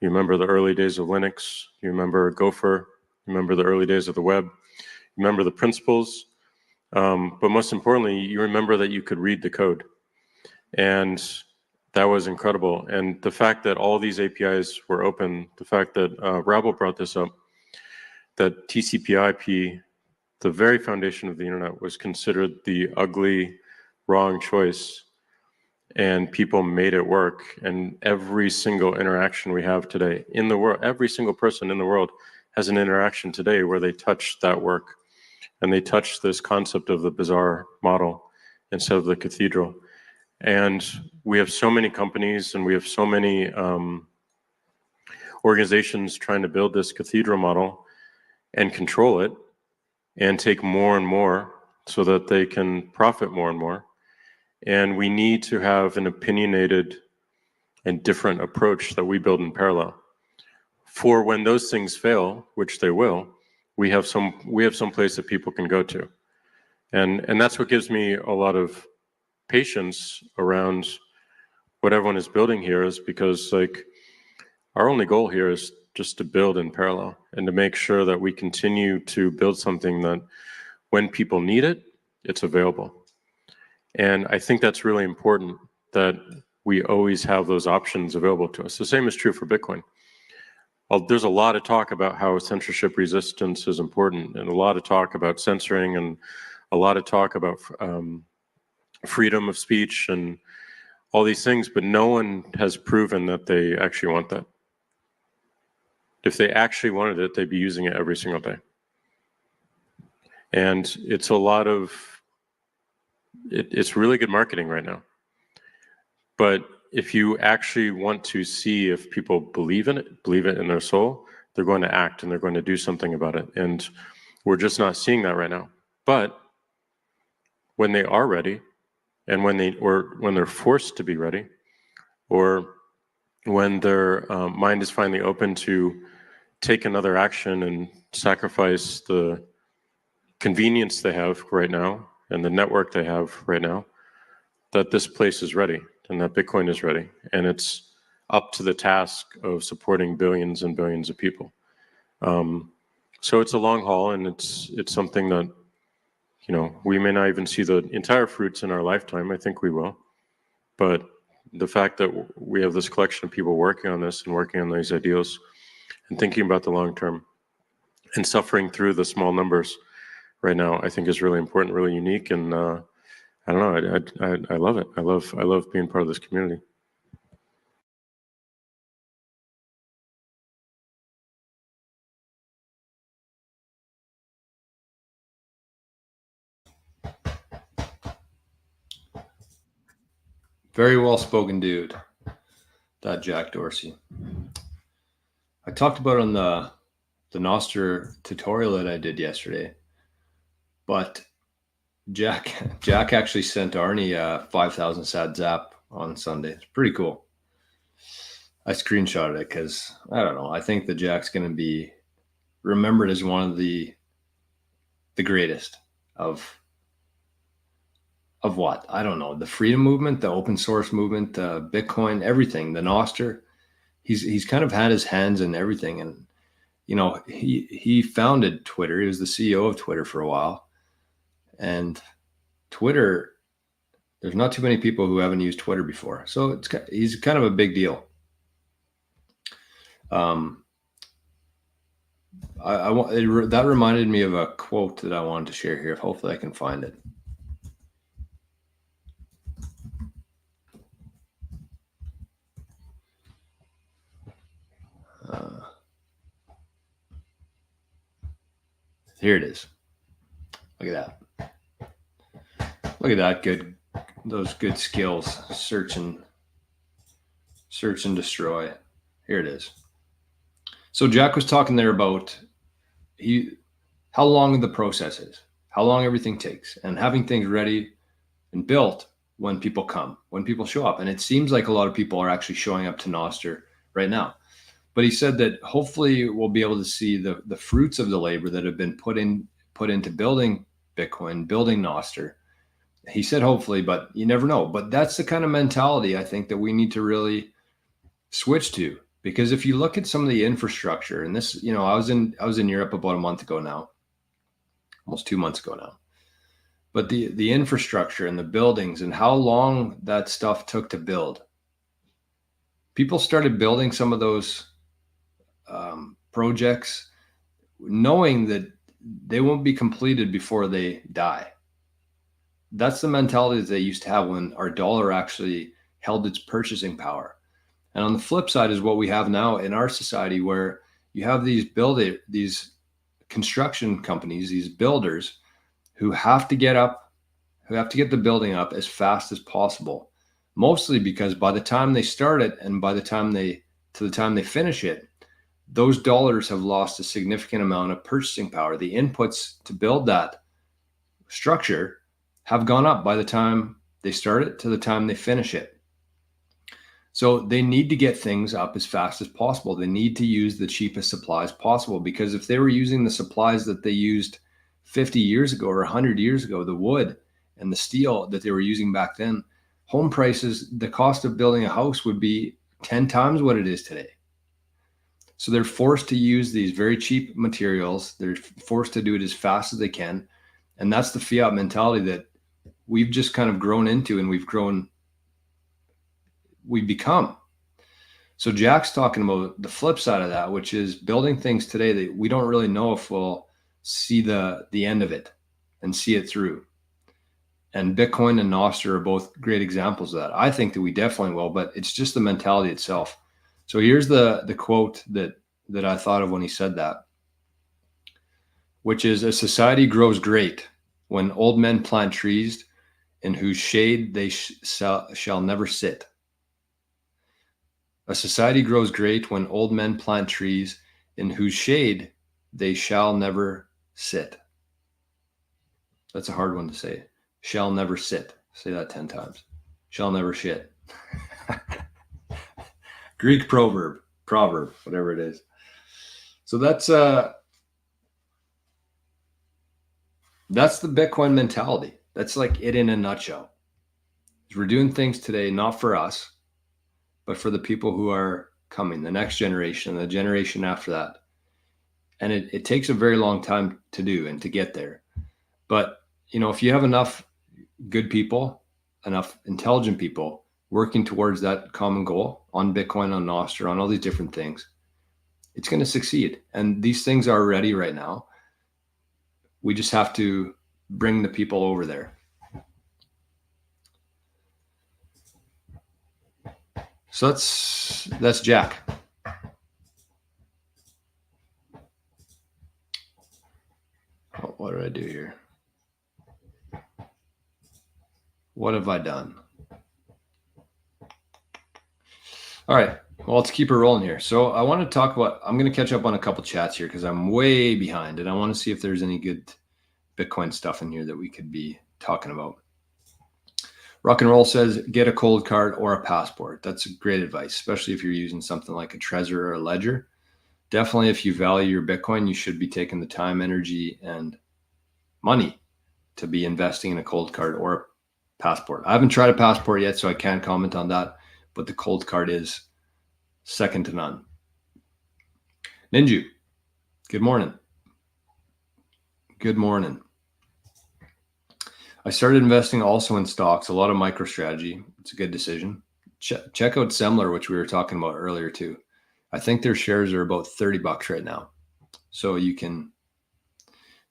you remember the early days of Linux, you remember Gopher, you remember the early days of the web, you remember the principles, but most importantly, you remember that you could read the code. And that was incredible. And the fact that all these APIs were open, the fact that Rabel brought this up, that TCP/IP, the very foundation of the internet, was considered the ugly, wrong choice. and people made it work. And every single interaction we have today in the world, every single person in the world has an interaction today where they touch that work and they touch this concept of the bazaar model instead of the cathedral. And we have so many companies and we have so many organizations trying to build this cathedral model and control it and take more and more so that they can profit more and more. And we need to have an opinionated and different approach that we build in parallel. For when those things fail, which they will, we have some place that people can go to. And that's what gives me a lot of patience around what everyone is building here, is because like our only goal here is just to build in parallel and to make sure that we continue to build something that when people need it, it's available. And I think that's really important, that we always have those options available to us. The same is true for Bitcoin. There's a lot of talk about how censorship resistance is important, and a lot of talk about censoring, and a lot of talk about freedom of speech and all these things, but no one has proven that they actually want that. If they actually wanted it, they'd be using it every single day. And it's a lot of, it's really good marketing right now. But if you actually want to see if people believe it in their soul, they're going to act and they're going to do something about it. And we're just not seeing that right now. But when they are ready, and when they're forced to be ready, or when their mind is finally open to take another action and sacrifice the convenience they have right now and the network they have right now, that this place is ready and that Bitcoin is ready. And it's up to the task of supporting billions and billions of people. So it's a long haul, and it's something that, you know, we may not even see the entire fruits in our lifetime. I think we will. But the fact that we have this collection of people working on this and working on these ideals and thinking about the long term and suffering through the small numbers right now, I think is really important, really unique. And I don't know, I love it. I love being part of this community. Very well spoken dude, that Jack Dorsey. I talked about it on the NOSTR tutorial that I did yesterday, but Jack actually sent Arnie a 5,000 sat zap on Sunday. It's pretty cool. I screenshotted it because I don't know. I think that Jack's going to be remembered as one of the greatest of what? I don't know. The freedom movement, the open source movement, Bitcoin, everything, the NOSTR. He's kind of had his hands in everything. And, you know, he founded Twitter. He was the CEO of Twitter for a while. And Twitter, there's not too many people who haven't used Twitter before. So he's kind of a big deal. That reminded me of a quote that I wanted to share here. Hopefully I can find it. Here it is. Look at that. Look at that. Those good skills. Search and destroy. Here it is. So Jack was talking there about how long the process is, how long everything takes, and having things ready and built when people come, when people show up. And it seems like a lot of people are actually showing up to NOSTR right now. But he said that hopefully we'll be able to see the fruits of the labor that have been put into building Bitcoin, building NOSTR. He said hopefully, but you never know. But that's the kind of mentality I think that we need to really switch to. Because if you look at some of the infrastructure, and this, you know, I was in Europe about a month ago now, almost 2 months ago now. But the infrastructure and the buildings and how long that stuff took to build. People started building some of those projects knowing that they won't be completed before they die. That's the mentality that they used to have when our dollar actually held its purchasing power. And on the flip side is what we have now in our society, where you have these construction companies, these builders who have to get the building up as fast as possible, mostly because by the time they start it and by the time they finish it, those dollars have lost a significant amount of purchasing power. The inputs to build that structure have gone up by the time they start it to the time they finish it. So they need to get things up as fast as possible. They need to use the cheapest supplies possible, because if they were using the supplies that they used 50 years ago or 100 years ago, the wood and the steel that they were using back then, home prices, the cost of building a house would be 10 times what it is today. So they're forced to use these very cheap materials. They're forced to do it as fast as they can. And that's the fiat mentality that we've just kind of grown into, and we've become. So Jack's talking about the flip side of that, which is building things today that we don't really know if we'll see the end of it and see it through. And Bitcoin and NOSTR are both great examples of that. I think that we definitely will, but it's just the mentality itself. So here's the quote that I thought of when he said that, which is, "A society grows great when old men plant trees in whose shade they shall never sit." A society grows great when old men plant trees in whose shade they shall never sit. That's a hard one to say. Shall never sit. Say that 10 times. Shall never shit. Greek proverb, whatever it is. So that's the Bitcoin mentality. That's like it in a nutshell. We're doing things today, not for us, but for the people who are coming, the next generation, the generation after that. And it takes a very long time to do and to get there. But, if you have enough good people, enough intelligent people working towards that common goal on Bitcoin, on NOSTR, on all these different things, it's going to succeed. And these things are ready right now. We just have to bring the people over there. So that's Jack. Oh, what did I do here? What have I done? All right. Well, let's keep it rolling here. So I want to talk about, I'm going to catch up on a couple chats here because I'm way behind, and I want to see if there's any good Bitcoin stuff in here that we could be talking about. Rock and Roll says, get a cold card or a passport. That's great advice, especially if you're using something like a Trezor or a Ledger. Definitely, if you value your Bitcoin, you should be taking the time, energy, and money to be investing in a cold card or a passport. I haven't tried a passport yet, so I can't comment on that, but the cold card is second to none. Ninju, good morning. Good morning. I started investing also in stocks, a lot of MicroStrategy. It's a good decision. Check out Semler, which we were talking about earlier too. I think their shares are about $30 right now. So you can,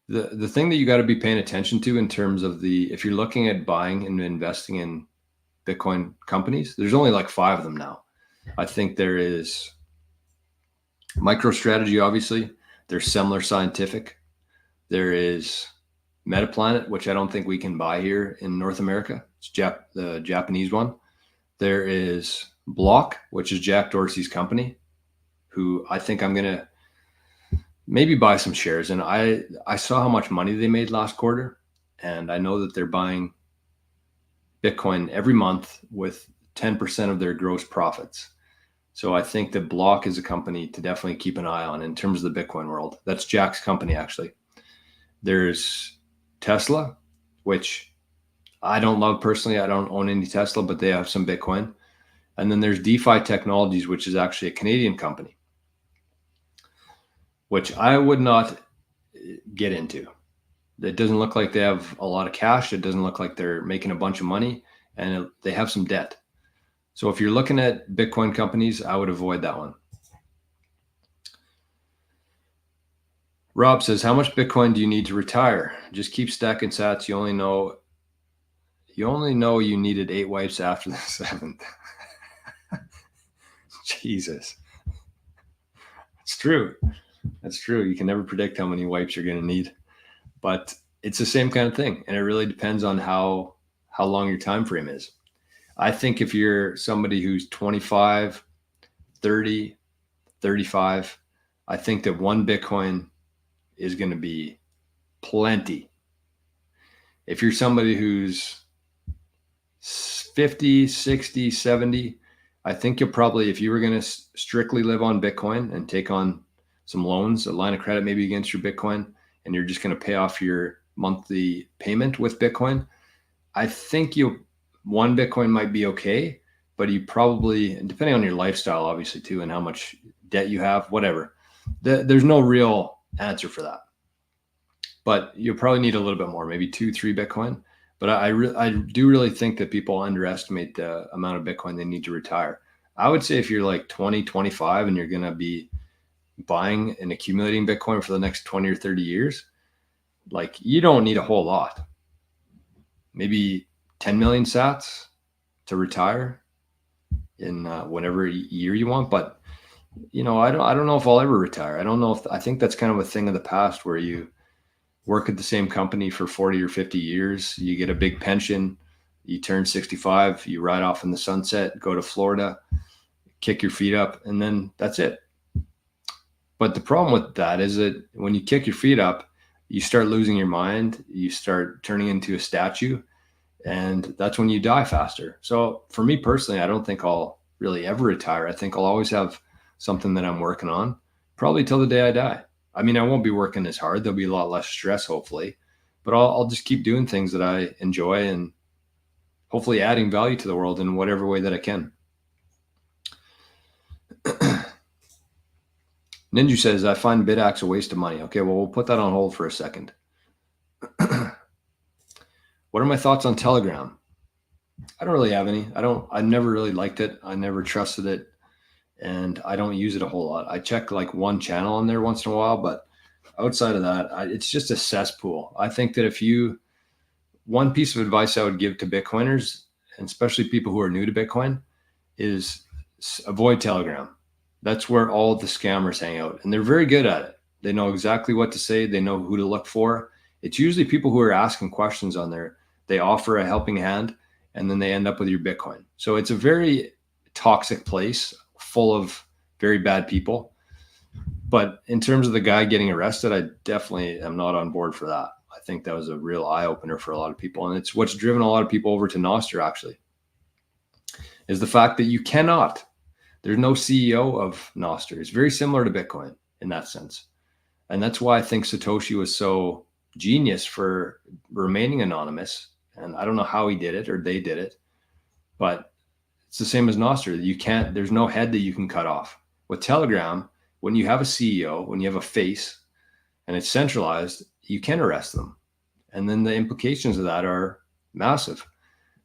the thing that you got to be paying attention to in terms of if you're looking at buying and investing in Bitcoin companies, there's only like 5 of them now. I think there is MicroStrategy, obviously. There's Semler Scientific. There is Metaplanet, which I don't think we can buy here in North America. It's the Japanese one. There is Block, which is Jack Dorsey's company, who I think I'm going to maybe buy some shares. And I saw how much money they made last quarter, and I know that they're buying Bitcoin every month with 10% of their gross profits. So I think that Block is a company to definitely keep an eye on in terms of the Bitcoin world. That's Jack's company, actually. There's Tesla, which I don't love personally. I don't own any Tesla, but they have some Bitcoin. And then there's DeFi Technologies, which is actually a Canadian company, which I would not get into. It doesn't look like they have a lot of cash. It doesn't look like they're making a bunch of money, and they have some debt. So if you're looking at Bitcoin companies, I would avoid that one. Rob says, how much Bitcoin do you need to retire? Just keep stacking sats. You You only know you needed 8 wipes after the 7th. Jesus. It's true. That's true. You can never predict how many wipes you're going to need, but it's the same kind of thing. And it really depends on how long your time frame is. I think if you're somebody who's 25, 30, 35, I think that 1 Bitcoin is going to be plenty. If you're somebody who's 50, 60, 70, I think you'll probably, if you were going to strictly live on Bitcoin and take on some loans, a line of credit maybe against your Bitcoin, and you're just going to pay off your monthly payment with Bitcoin, I think 1 Bitcoin might be okay, but you probably, depending on your lifestyle, obviously too, and how much debt you have, whatever, there's no real answer for that. But you'll probably need a little bit more, maybe 2, 3 Bitcoin. But I do really think that people underestimate the amount of Bitcoin they need to retire. I would say if you're like 20, 25, and you're going to be buying and accumulating Bitcoin for the next 20 or 30 years, like you don't need a whole lot. Maybe 10 million sats to retire in whatever year you want. But, you know, I don't know if I'll ever retire. I don't know I think that's kind of a thing of the past where you work at the same company for 40 or 50 years, you get a big pension, you turn 65, you ride off in the sunset, go to Florida, kick your feet up, and then that's it. But the problem with that is that when you kick your feet up, you start losing your mind, you start turning into a statue, and that's when you die faster. So for me personally, I don't think I'll really ever retire. I think I'll always have something that I'm working on, probably till the day I die. I mean, I won't be working as hard. There'll be a lot less stress, hopefully, but I'll just keep doing things that I enjoy and hopefully adding value to the world in whatever way that I can. Ninja says, I find BitX a waste of money. Okay, well, we'll put that on hold for a second. What are my thoughts on Telegram? I don't really have any. I never really liked it. I never trusted it. And I don't use it a whole lot. I check like one channel on there once in a while, but outside of that, it's just a cesspool. I think that one piece of advice I would give to Bitcoiners, and especially people who are new to Bitcoin, is avoid Telegram. That's where all the scammers hang out, and they're very good at it. They know exactly what to say. They know who to look for. It's usually people who are asking questions on there. They offer a helping hand, and then they end up with your Bitcoin. So it's a very toxic place, full of very bad people. But in terms of the guy getting arrested, I definitely am not on board for that. I think that was a real eye-opener for a lot of people. And it's what's driven a lot of people over to NOSTR, actually, is the fact that there's no CEO of NOSTR. It's very similar to Bitcoin in that sense. And that's why I think Satoshi was so genius for remaining anonymous. And I don't know how he did it or they did it, but it's the same as NOSTR. There's no head that you can cut off. With Telegram, when you have a CEO, when you have a face and it's centralized, you can arrest them. And then the implications of that are massive.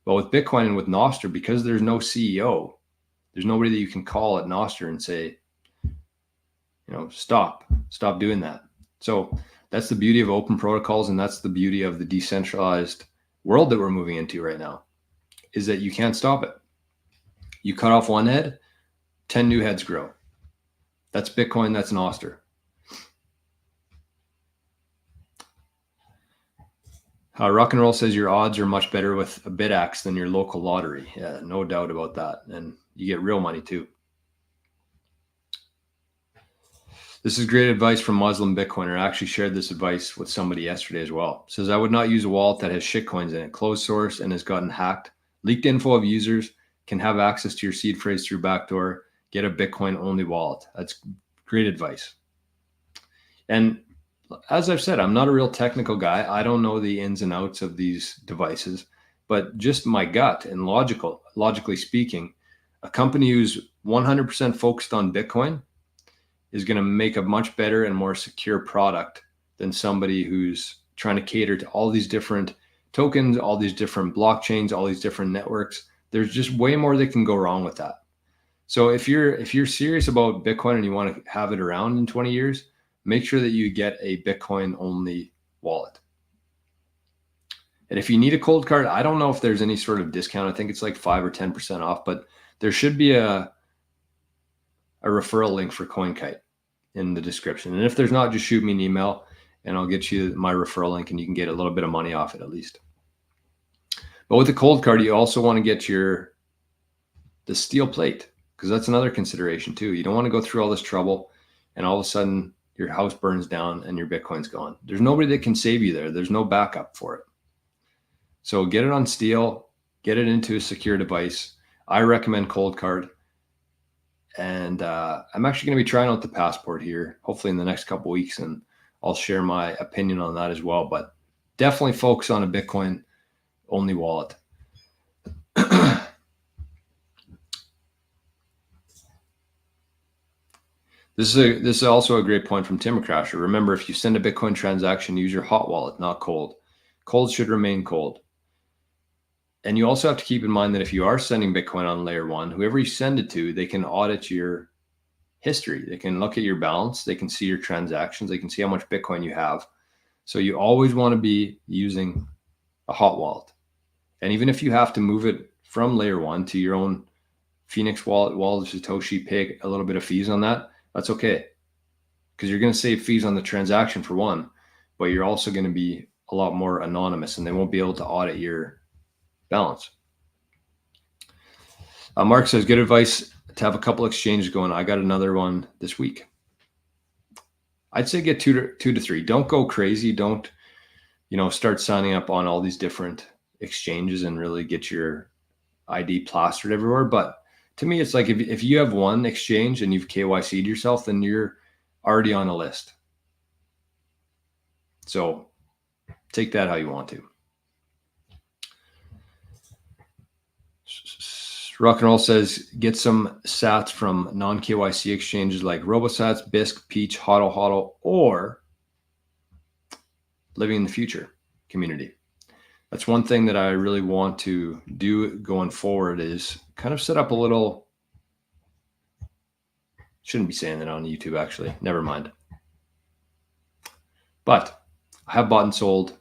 But with Bitcoin and with NOSTR, because there's no CEO, there's nobody that you can call at NOSTR and say, stop doing that. So that's the beauty of open protocols. And that's the beauty of the decentralized world that we're moving into right now, is that you can't stop it. You cut off one head, 10 new heads grow. That's Bitcoin, that's NOSTR. Rock and Roll says your odds are much better with a BitX than your local lottery. Yeah, no doubt about that. And you get real money too. This is great advice from Muslim Bitcoiner. I actually shared this advice with somebody yesterday as well. It says, I would not use a wallet that has shitcoins in it, closed source, and has gotten hacked. Leaked info of users can have access to your seed phrase through backdoor. Get a Bitcoin only wallet. That's great advice. And as I've said, I'm not a real technical guy. I don't know the ins and outs of these devices, but just my gut and logically speaking, a company who's 100% focused on Bitcoin is going to make a much better and more secure product than somebody who's trying to cater to all these different tokens, all these different blockchains, all these different networks. There's just way more that can go wrong with that. So if you're serious about Bitcoin and you want to have it around in 20 years, make sure that you get a Bitcoin only wallet. And if you need a cold card, I don't know if there's any sort of discount. I think it's like 5 or 10% off, but there should be a referral link for CoinKite in the description. And if there's not, just shoot me an email and I'll get you my referral link and you can get a little bit of money off it at least. But with the cold card, you also want to get the steel plate, because that's another consideration too. You don't want to go through all this trouble and all of a sudden your house burns down and your Bitcoin's gone. There's nobody that can save you there. There's no backup for it. So get it on steel, get it into a secure device. I recommend cold card. And I'm actually going to be trying out the passport here, hopefully in the next couple of weeks, and I'll share my opinion on that as well. But definitely focus on a Bitcoin only wallet. This is also a great point from Timber Crasher. Remember, if you send a Bitcoin transaction, use your hot wallet, not cold. Cold should remain cold. And you also have to keep in mind that if you are sending Bitcoin on layer 1, whoever you send it to, they can audit your history. They can look at your balance. They can see your transactions. They can see how much Bitcoin you have. So you always want to be using a hot wallet. And even if you have to move it from layer 1 to your own Phoenix wallet of Satoshi, pay a little bit of fees on that, that's okay. Because you're going to save fees on the transaction for one, but you're also going to be a lot more anonymous and they won't be able to audit your balance. Mark says, good advice to have a couple exchanges going. I got another one this week. I'd say get two to three. Don't go crazy. Don't, start signing up on all these different exchanges and really get your ID plastered everywhere. But to me, it's like if you have one exchange and you've KYC'd yourself, then you're already on a list. So take that how you want to. Rock and Roll says, get some sats from non-KYC exchanges like RoboSats, Bisq, Peach, HODL, or Living in the Future community. That's one thing that I really want to do going forward is kind of set up a little, shouldn't be saying that on YouTube actually, never mind. But I have bought and sold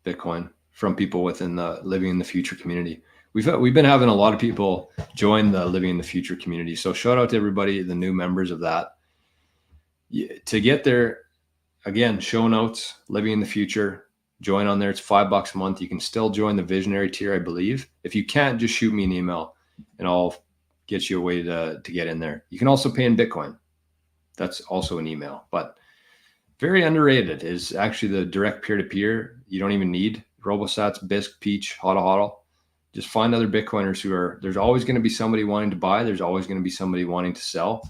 Bitcoin from people within the Living in the Future community. We've been having a lot of people join the Living in the Future community. So shout out to everybody, the new members of that. To get there, again, show notes, Living in the Future, join on there. It's $5 a month. You can still join the visionary tier, I believe. If you can't, just shoot me an email and I'll get you a way to get in there. You can also pay in Bitcoin. That's also an email, but very underrated is actually the direct peer-to-peer. You don't even need RoboSats, Bisq, Peach, HODL. Just find other Bitcoiners there's always going to be somebody wanting to buy. There's always going to be somebody wanting to sell.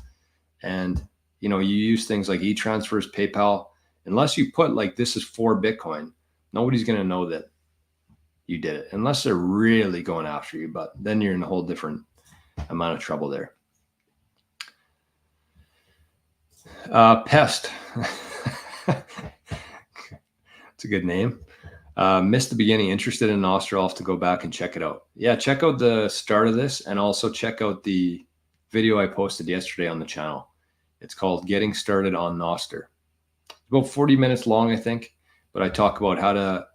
And, you use things like e-transfers, PayPal, unless you put like, this is for Bitcoin, nobody's going to know that you did it unless they're really going after you, but then you're in a whole different amount of trouble there. Pest. It's a good name. Missed the beginning, interested in NOSTR. I'll have to go back and check it out. Yeah, check out the start of this and also check out the video I posted yesterday on the channel. It's called Getting Started on NOSTR. It's about 40 minutes long, I think, but I talk about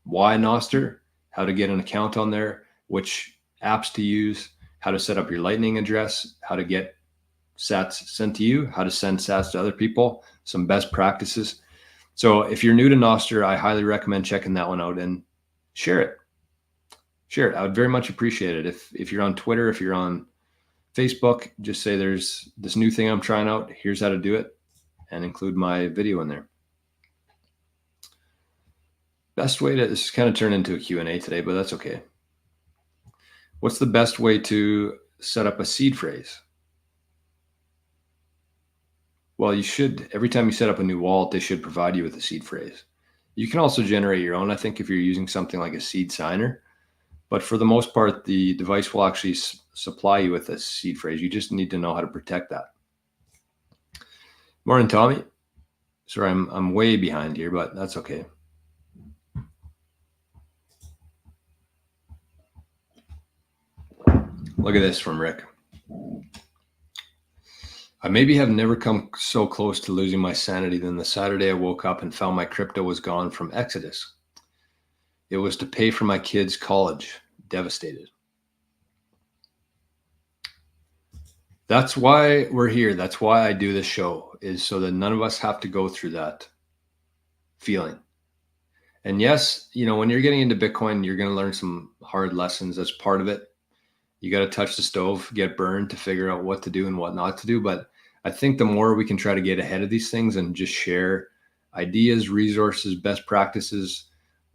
why NOSTR, how to get an account on there, which apps to use, how to set up your Lightning address, how to get sats sent to you, how to send sats to other people, some best practices. So if you're new to NOSTR, I highly recommend checking that one out and share it. Share it. I would very much appreciate it. If you're on Twitter, if you're on Facebook, just say there's this new thing I'm trying out. Here's how to do it and include my video in there. Best way to, this is kind of turned into a Q&A today, but that's okay. What's the best way to set up a seed phrase? Well, you should, every time you set up a new wallet, they should provide you with a seed phrase. You can also generate your own, I think, if you're using something like a seed signer. But for the most part, the device will actually supply you with a seed phrase. You just need to know how to protect that. Morning, Tommy. Sorry, I'm way behind here, but that's okay. Look at this from Rick. I maybe have never come so close to losing my sanity than the Saturday I woke up and found my crypto was gone from Exodus. It was to pay for my kids' college. Devastated. That's why we're here. That's why I do this show, is so that none of us have to go through that feeling. And yes, when you're getting into Bitcoin, you're going to learn some hard lessons. That's part of it. You got to touch the stove, get burned to figure out what to do and what not to do. But I think the more we can try to get ahead of these things and just share ideas, resources, best practices,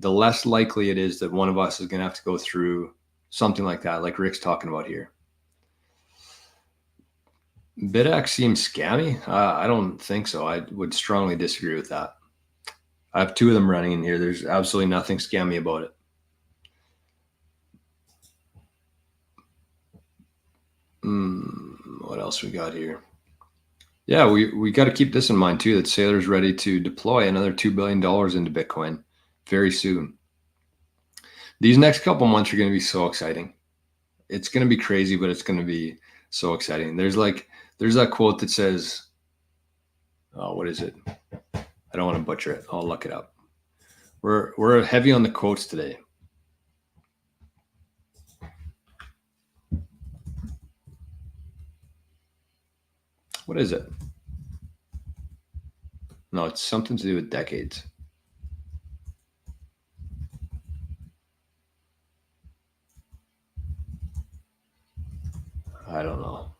the less likely it is that one of us is going to have to go through something like that, like Rick's talking about here. BitX seems scammy. I don't think so. I would strongly disagree with that. I have 2 of them running in here. There's absolutely nothing scammy about it. What else we got here? Yeah, we got to keep this in mind too, that Saylor's ready to deploy another $2 billion into Bitcoin very soon. These next couple months are going to be so exciting. It's going to be crazy, but it's going to be so exciting. There's that quote that says, oh, what is it? I don't want to butcher it. I'll look it up. We're heavy on the quotes today. What is it? No, it's something to do with decades. I don't know.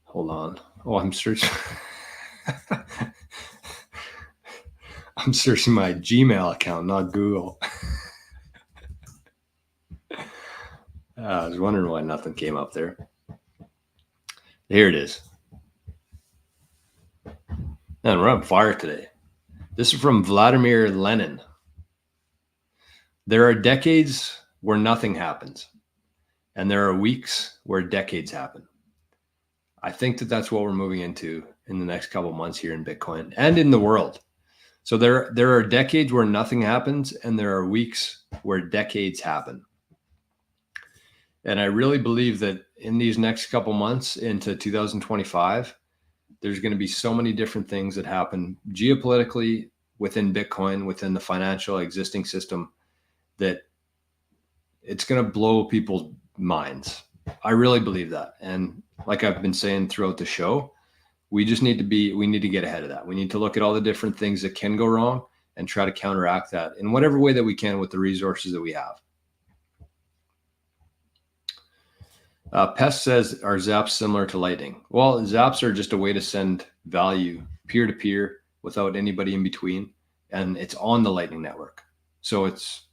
Hold on. Oh, I'm searching. I'm searching my Gmail account, not Google. I was wondering why nothing came up there. Here it is. Man, we're on fire today. This is from Vladimir Lenin. There are decades where nothing happens, and there are weeks where decades happen. I think that that's what we're moving into in the next couple of months here in Bitcoin and in the world. So there are decades where nothing happens, and there are weeks where decades happen. And I really believe that in these next couple months into 2025, there's going to be so many different things that happen geopolitically within Bitcoin, within the financial existing system, that it's going to blow people's minds. I really believe that. And like I've been saying throughout the show, we need to get ahead of that. We need to look at all the different things that can go wrong and try to counteract that in whatever way that we can with the resources that we have. Pest says, are zaps similar to Lightning? Well, zaps are just a way to send value peer-to-peer without anybody in between. And it's on the Lightning Network. So it's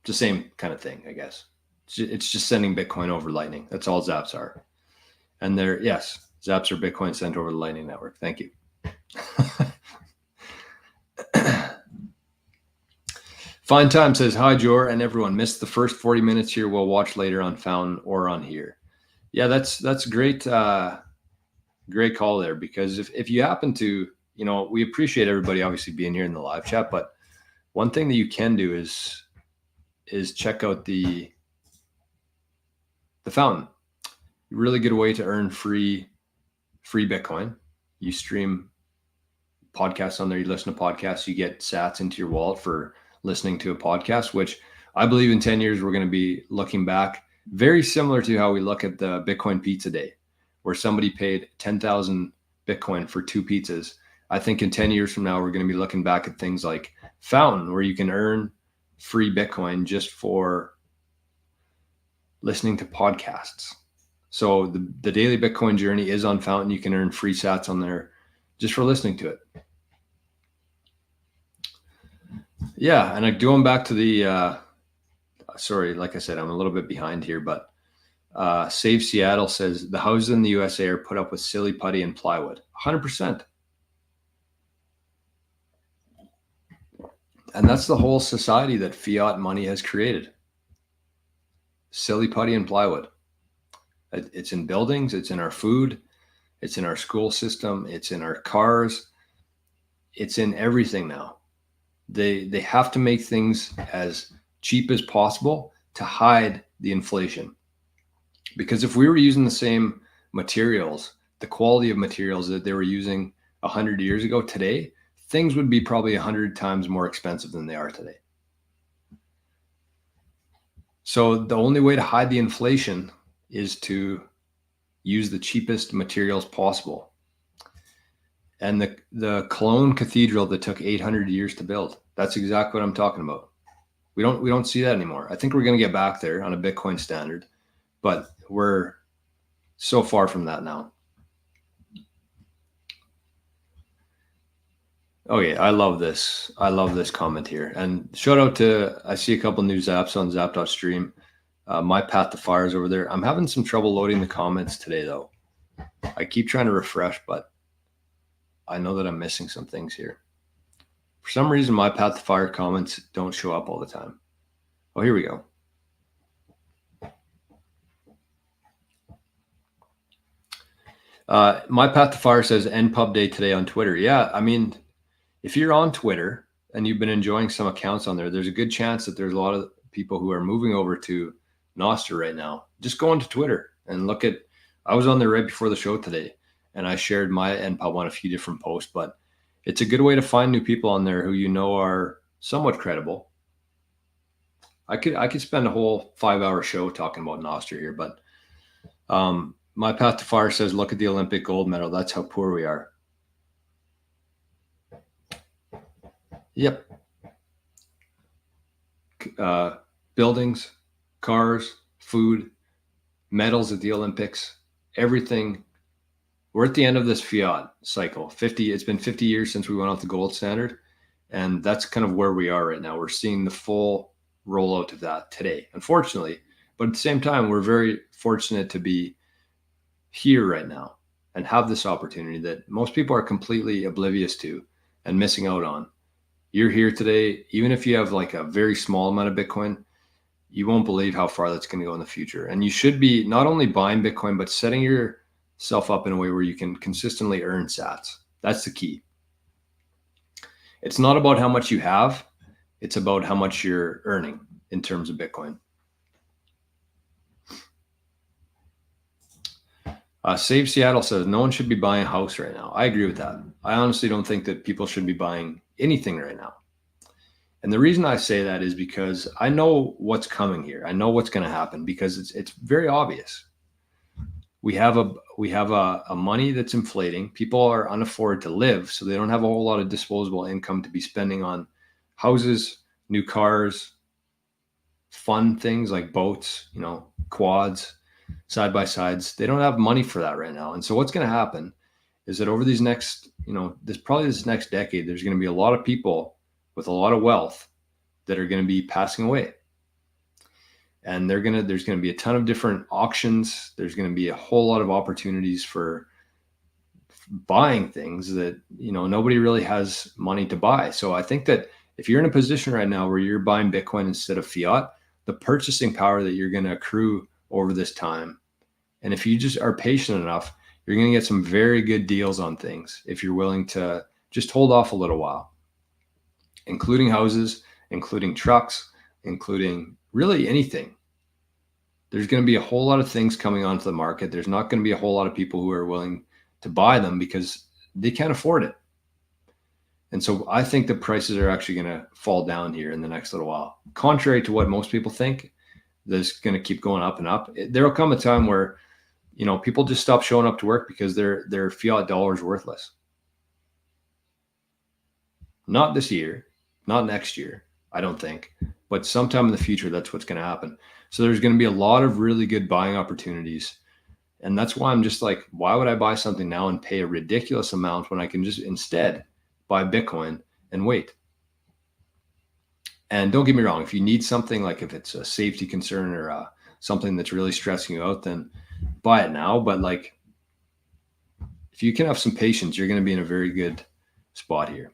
the same kind of thing, I guess. It's just sending Bitcoin over Lightning. That's all zaps are. And yes, zaps are Bitcoin sent over the Lightning Network. Thank you. Fine Time says, hi, Jor and everyone. Missed the first 40 minutes here. We'll watch later on Fountain or on here. Yeah, that's great. Great call there, because if you happen to, we appreciate everybody obviously being here in the live chat, but one thing that you can do is check out the Fountain. Really good way to earn free Bitcoin. You stream podcasts on there. You listen to podcasts. You get sats into your wallet for listening to a podcast, which I believe in 10 years, we're going to be looking back very similar to how we look at the Bitcoin Pizza Day, where somebody paid 10,000 Bitcoin for 2 pizzas. I think in 10 years from now, we're going to be looking back at things like Fountain, where you can earn free Bitcoin just for listening to podcasts. So the daily Bitcoin journey is on Fountain. You can earn free sats on there just for listening to it. Yeah, and going back to the, sorry, like I said, I'm a little bit behind here, but Save Seattle says the houses in the USA are put up with silly putty and plywood. 100%. And that's the whole society that fiat money has created. Silly putty and plywood. It's in buildings, it's in our food, it's in our school system, it's in our cars, it's in everything now. They have to make things as cheap as possible to hide the inflation. Because if we were using the same materials, the quality of materials that they were using 100 years ago, today, things would be probably 100 times more expensive than they are today. So the only way to hide the inflation is to use the cheapest materials possible. And the Cologne Cathedral that took 800 years to build, that's exactly what I'm talking about. We don't see that anymore. I think we're going to get back there on a Bitcoin standard, but we're so far from that now. Oh yeah, I love this. I love this comment here. And shout out to, I see a couple new zaps on zap.stream. My Path to Fire is over there. I'm having some trouble loading the comments today though. I keep trying to refresh, but I know that I'm missing some things here. For some reason, My Path to Fire comments don't show up all the time. Oh, here we go. My Path to Fire says end pub day today on Twitter. Yeah, I mean, if you're on Twitter and you've been enjoying some accounts on there, there's a good chance that there's a lot of people who are moving over to NOSTR right now. Just go onto Twitter and look at, I was on there right before the show today and I shared my NPub on a few different posts, but it's a good way to find new people on there who you know are somewhat credible. I could spend a whole 5-hour show talking about NOSTR here, but My Path to Fire says, look at the Olympic gold medal. That's how poor we are. Yep. Buildings, cars, food, medals at the Olympics, everything. We're at the end of this fiat cycle. It's been 50 years since we went off the gold standard. And that's kind of where we are right now. We're seeing the full rollout of that today, unfortunately. But at the same time, we're very fortunate to be here right now and have this opportunity that most people are completely oblivious to and missing out on. You're here today, even if you have like a very small amount of Bitcoin, you won't believe how far that's going to go in the future. And you should be not only buying Bitcoin, but setting yourself up in a way where you can consistently earn sats. That's the key. It's not about how much you have. It's about how much you're earning in terms of Bitcoin. Save Seattle says, no one should be buying a house right now. I agree with that. I honestly don't think that people should be buying anything right now. And the reason I say that is because I know what's coming here. I know what's going to happen because it's very obvious. We have a money that's inflating. People are unafforded to live, so they don't have a whole lot of disposable income to be spending on houses, new cars, fun things like boats, quads, side-by-sides. They don't have money for that right now. And so what's going to happen is that over these next, this next decade, there's going to be a lot of people with a lot of wealth that are going to be passing away. And there's going to be a ton of different auctions. There's going to be a whole lot of opportunities for buying things that, nobody really has money to buy. So I think that if you're in a position right now where you're buying Bitcoin instead of fiat, the purchasing power that you're going to accrue over this time, and if you just are patient enough, you're going to get some very good deals on things if you're willing to just hold off a little while, including houses, including trucks, including really anything. There's going to be a whole lot of things coming onto the market. There's not going to be a whole lot of people who are willing to buy them because they can't afford it. And so I think the prices are actually going to fall down here in the next little while. Contrary to what most people think, that's going to keep going up and up. There will come a time where, people just stop showing up to work because their fiat dollar is worthless. Not this year, not next year, I don't think, but sometime in the future, that's what's going to happen. So there's going to be a lot of really good buying opportunities. And that's why I'm just like, why would I buy something now and pay a ridiculous amount when I can just instead buy Bitcoin and wait? And don't get me wrong, if you need something, like if it's a safety concern or something that's really stressing you out, then buy it now. But like, if you can have some patience, you're going to be in a very good spot here.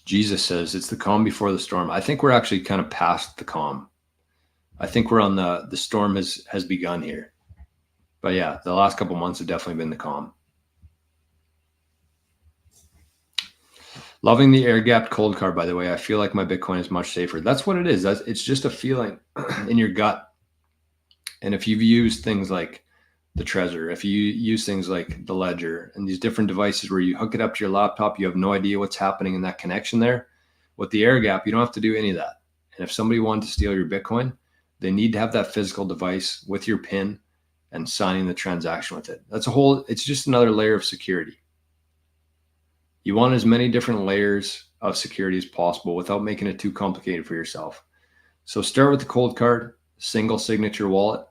Jesus says it's the calm before the storm. I think we're actually kind of past the calm. I think we're on the storm has begun here. But yeah, the last couple months have definitely been the calm. Loving the air-gapped cold card, by the way. I feel like my Bitcoin is much safer. That's what it is. It's just a feeling in your gut. And if you've used things like the Trezor, if you use things like the Ledger and these different devices where you hook it up to your laptop, you have no idea what's happening in that connection there. With the air gap, you don't have to do any of that. And if somebody wanted to steal your Bitcoin, they need to have that physical device with your PIN and signing the transaction with it. It's just another layer of security. You want as many different layers of security as possible without making it too complicated for yourself. So start with the cold card, single signature wallet,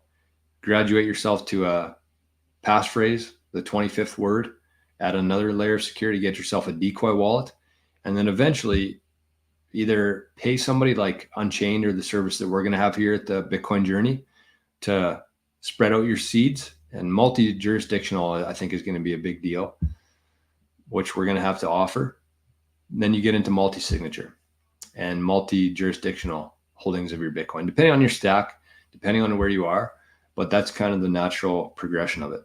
graduate yourself to a passphrase, the 25th word, add another layer of security, get yourself a decoy wallet, and then eventually either pay somebody like Unchained or the service that we're going to have here at the Bitcoin Journey to spread out your seeds. And multi-jurisdictional, I think, is going to be a big deal, which we're going to have to offer. Then you get into multi-signature and multi-jurisdictional holdings of your Bitcoin, depending on your stack, depending on where you are. But that's kind of the natural progression of it.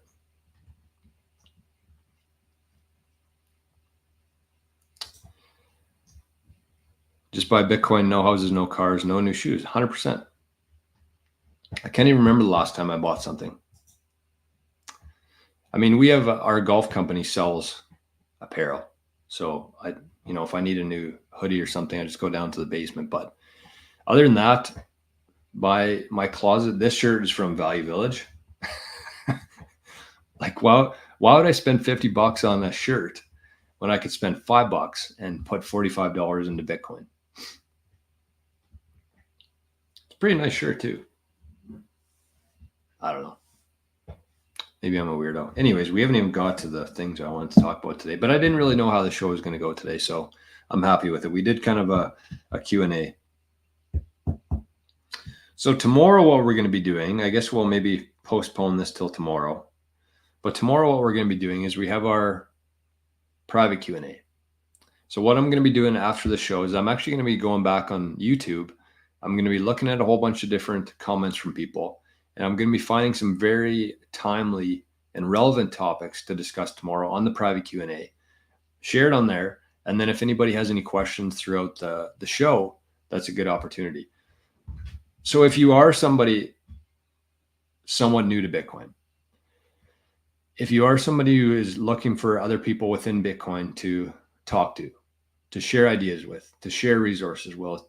Just buy Bitcoin, no houses, no cars, no new shoes, 100%. I can't even remember the last time I bought something. I mean, we have our golf company sells apparel. So if I need a new hoodie or something, I just go down to the basement. But other than that, my closet, this shirt is from Value Village. Like, why would I spend $50 on a shirt when I could spend $5 and put $45 into Bitcoin? It's a pretty nice shirt too. I don't know. Maybe I'm a weirdo. Anyways, we haven't even got to the things I wanted to talk about today, but I didn't really know how the show was going to go today, so I'm happy with it. We did kind of a Q&A. So tomorrow what we're going to be doing, I guess we'll maybe postpone this till tomorrow, but tomorrow what we're going to be doing is we have our private Q&A. So what I'm going to be doing after the show is I'm actually going to be going back on YouTube. I'm going to be looking at a whole bunch of different comments from people, and I'm going to be finding some very timely and relevant topics to discuss tomorrow on the private Q&A. Share it on there. And then if anybody has any questions throughout the show, that's a good opportunity. So if you are somebody somewhat new to Bitcoin, if you are somebody who is looking for other people within Bitcoin to talk to share ideas with, to share resources with,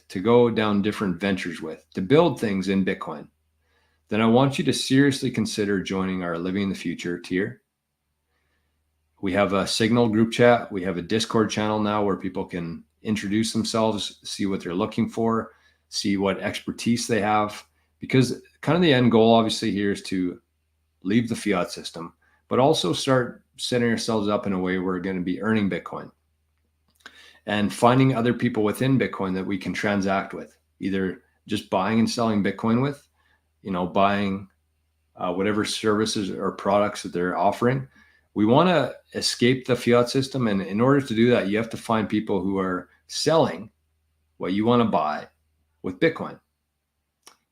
to go down different ventures with, to build things in Bitcoin, then I want you to seriously consider joining our Living in the Future tier. We have a Signal group chat. We have a Discord channel now where people can introduce themselves, see what they're looking for, see what expertise they have, because kind of the end goal obviously here is to leave the fiat system, but also start setting ourselves up in a way where we're going to be earning Bitcoin and finding other people within Bitcoin that we can transact with, either just buying and selling Bitcoin with, buying whatever services or products that they're offering. We want to escape the fiat system. And in order to do that, you have to find people who are selling what you want to buy with Bitcoin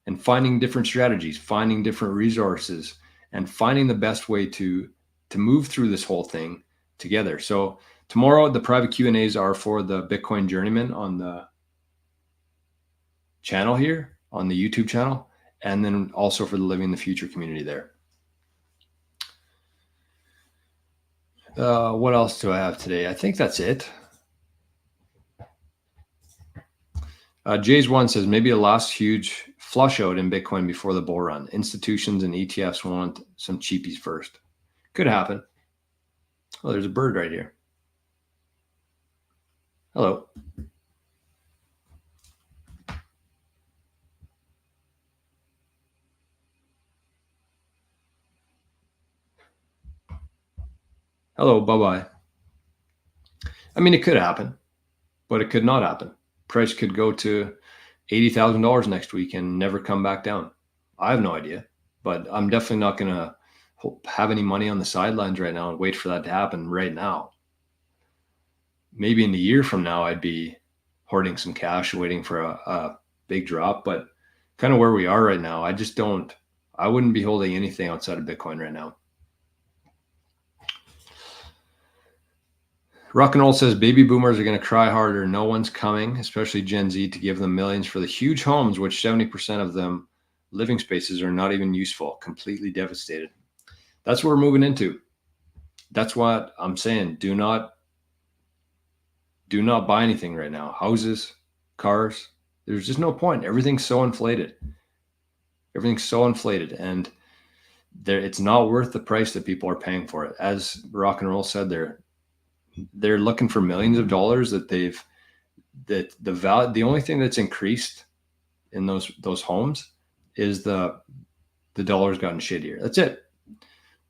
and finding different strategies, finding different resources, and finding the best way to move through this whole thing together. So tomorrow, the private Q&As are for the Bitcoin Journeyman on the channel here, on the YouTube channel, and then also for the Living in the Future community there. What else do I have today? I think that's it. Jays One says maybe a last huge flush out in Bitcoin before the bull run. Institutions and ETFs want some cheapies first. Could happen. Oh, there's a bird right here. Hello. Hello, bye-bye. I mean, it could happen, but it could not happen. Price could go to $80,000 next week and never come back down. I have no idea, but I'm definitely not going to have any money on the sidelines right now and wait for that to happen right now. Maybe in a year from now, I'd be hoarding some cash, waiting for a big drop, but kind of where we are right now, I wouldn't be holding anything outside of Bitcoin right now. Rock and Roll says baby boomers are going to cry harder. No one's coming, especially Gen Z, to give them millions for the huge homes, which 70% of them living spaces are not even useful, completely devastated. That's what we're moving into. That's what I'm saying. Do not buy anything right now. Houses, cars, there's just no point. Everything's so inflated. And it's not worth the price that people are paying for it. As Rock and Roll said, they're looking for millions of dollars the only thing that's increased in those homes is the dollar's gotten shittier. That's it.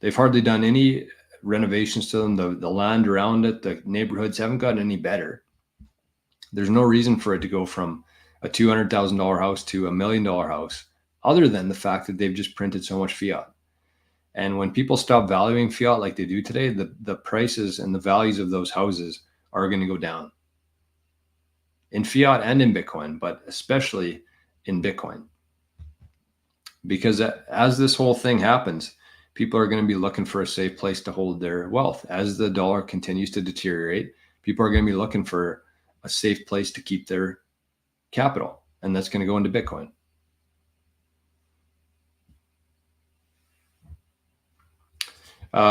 They've hardly done any renovations to them. The land around it, the neighborhoods haven't gotten any better. There's no reason for it to go from a $200,000 house to $1 million house, other than the fact that they've just printed so much fiat. And when people stop valuing fiat like they do today, the prices and the values of those houses are going to go down in fiat and in Bitcoin, but especially in Bitcoin. Because as this whole thing happens, people are going to be looking for a safe place to hold their wealth. As the dollar continues to deteriorate, people are going to be looking for a safe place to keep their capital, and that's going to go into Bitcoin.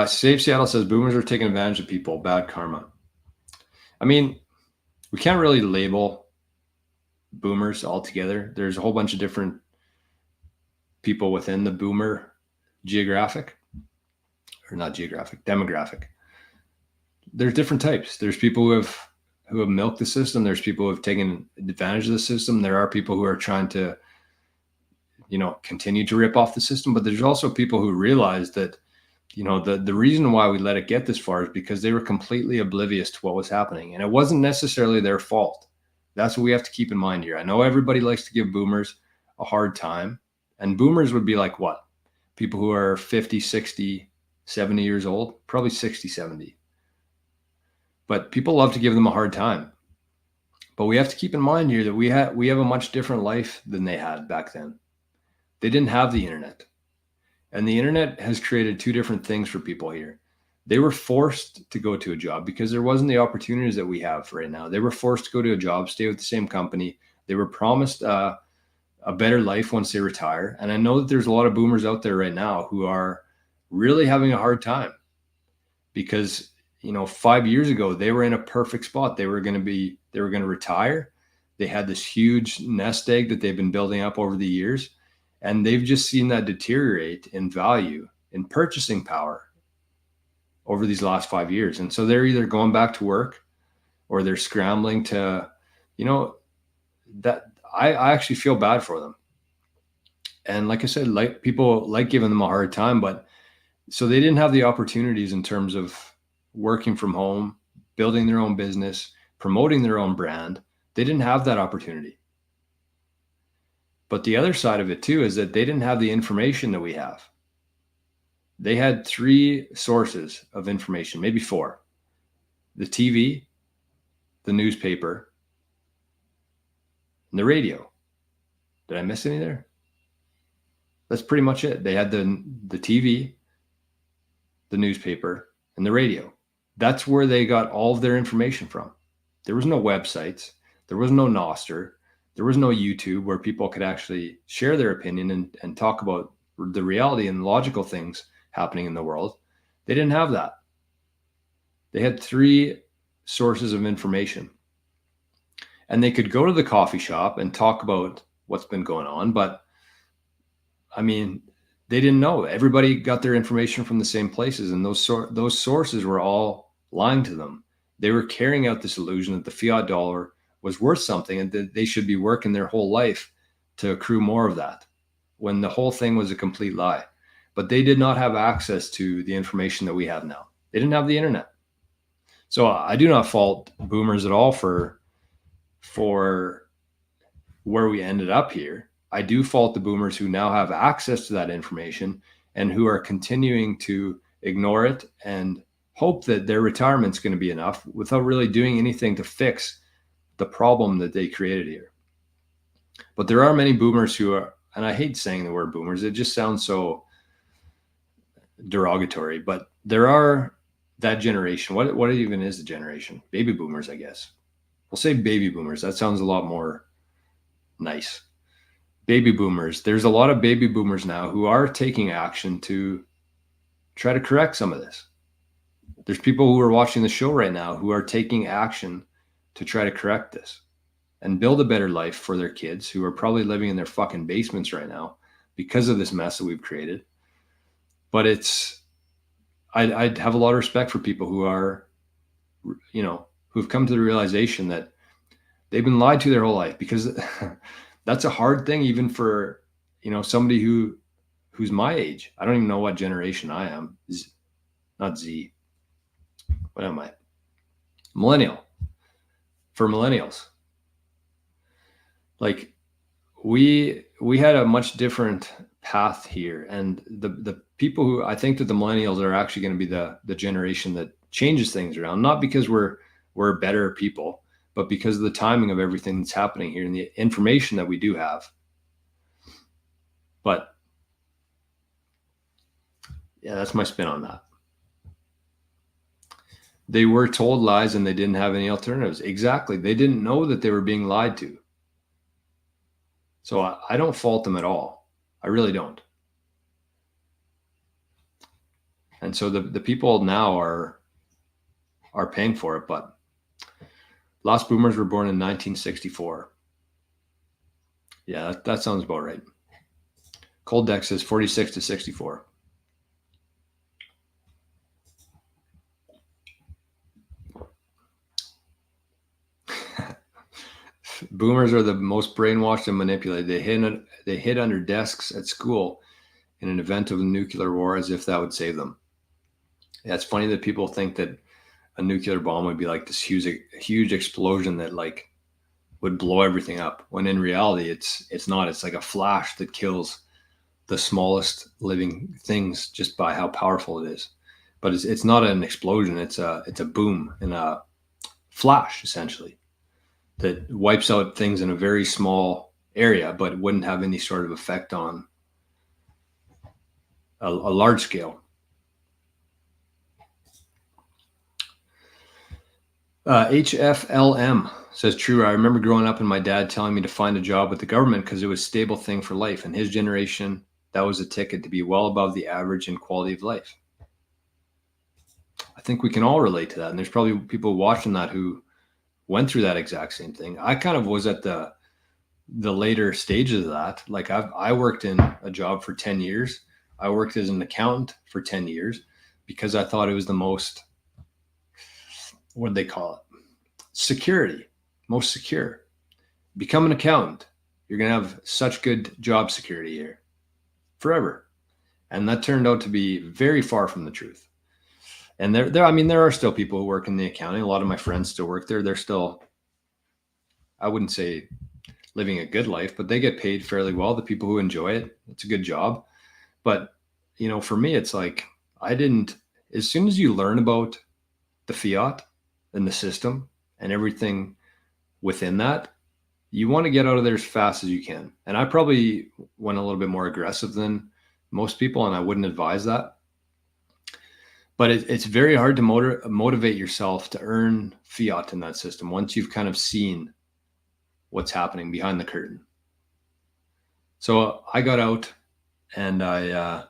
Save Seattle says boomers are taking advantage of people. Bad karma. I mean, we can't really label boomers altogether. There's a whole bunch of different people within the boomer demographic. There's different types. There's people who have milked the system. There's people who have taken advantage of the system. There are people who are trying to, continue to rip off the system. But there's also people who realize that, the reason why we let it get this far is because they were completely oblivious to what was happening. And it wasn't necessarily their fault. That's what we have to keep in mind here. I know everybody likes to give boomers a hard time. And boomers would be like what? People who are 50, 60, 70 years old, probably 60, 70. But people love to give them a hard time. But we have to keep in mind here that we have a much different life than they had back then. They didn't have the internet. And the internet has created two different things for people here. They were forced to go to a job because there wasn't the opportunities that we have right now. They were forced to go to a job, stay with the same company. They were promised a better life once they retire. And I know that there's a lot of boomers out there right now who are really having a hard time because, 5 years ago, they were in a perfect spot. They were going to retire. They had this huge nest egg that they've been building up over the years. And they've just seen that deteriorate in value, in purchasing power over these last 5 years. And so they're either going back to work or they're scrambling to, that I actually feel bad for them. And like I said, people like giving them a hard time, but so they didn't have the opportunities in terms of working from home, building their own business, promoting their own brand. They didn't have that opportunity. But the other side of it too is that they didn't have the information that we have. They had 3 sources of information, maybe 4. The TV, the newspaper, and the radio. Did I miss any there? That's pretty much it. They had the TV, the newspaper, and the radio. That's where they got all of their information from. There was no websites. There was no NOSTR. There was no YouTube where people could actually share their opinion and talk about the reality and logical things happening in the world. They didn't have that. They had 3 sources of information. And they could go to the coffee shop and talk about what's been going on. But, I mean, they didn't know. Everybody got their information from the same places. And those sources were all lying to them. They were carrying out this illusion that the fiat dollar was worth something and that they should be working their whole life to accrue more of that, when the whole thing was a complete lie. But they did not have access to the information that we have now. They didn't have the internet. So I do not fault boomers at all for where we ended up here. I do fault the boomers who now have access to that information and who are continuing to ignore it and hope that their retirement's going to be enough without really doing anything to fix the problem that they created here. But there are many boomers who are, and I hate saying the word boomers, it just sounds so derogatory, but there are that generation. What even is the generation? Baby boomers, I guess. We'll say baby boomers. That sounds a lot more nice. baby boomers. There's a lot of baby boomers now who are taking action to try to correct some of this. There's people who are watching the show right now who are taking action to try to correct this and build a better life for their kids who are probably living in their fucking basements right now because of this mess that we've created. But I'd have a lot of respect for people who are, you know, who've come to the realization that they've been lied to their whole life, because that's a hard thing, even for, you know, somebody who's my age. I don't even know what generation I am. Not Z. What am I? Millennial. For millennials. Like, we had a much different path here, and the people who, I think that the millennials are actually going to be the generation that changes things around, not because we're better people, but because of the timing of everything that's happening here and the information that we do have. But yeah, that's my spin on that. They were told lies and they didn't have any alternatives. Exactly. They didn't know that they were being lied to. So I don't fault them at all. I really don't. And so the people now are paying for it. But last boomers were born in 1964. Yeah, that sounds about right. Cold Deck says 46 to 64. Boomers are the most brainwashed and manipulated. They hid under desks at school in an event of a nuclear war as if that would save them. Yeah, it's funny that people think that a nuclear bomb would be like this huge explosion that like would blow everything up, when in reality it's not. It's like a flash that kills the smallest living things just by how powerful it is. But it's not an explosion. It's a boom and a flash, essentially, that wipes out things in a very small area, but wouldn't have any sort of effect on a large scale. HFLM says, true. I remember growing up and my dad telling me to find a job with the government because it was a stable thing for life. In his generation, that was a ticket to be well above the average in quality of life. I think we can all relate to that. And there's probably people watching that who went through that exact same thing. I kind of was at the later stages of that. Like I worked in a job for 10 years. I worked as an accountant for 10 years because I thought it was the most, what do they call it? Security, most secure. Become an accountant. You're going to have such good job security here forever. And that turned out to be very far from the truth. And there are still people who work in the accounting. A lot of my friends still work there. They're still, I wouldn't say living a good life, but they get paid fairly well. The people who enjoy it, it's a good job. But, you know, for me, it's like, as soon as you learn about the fiat and the system and everything within that, you want to get out of there as fast as you can. And I probably went a little bit more aggressive than most people, and I wouldn't advise that. But it's very hard to motivate yourself to earn fiat in that system once you've kind of seen what's happening behind the curtain. So I got out, and I'm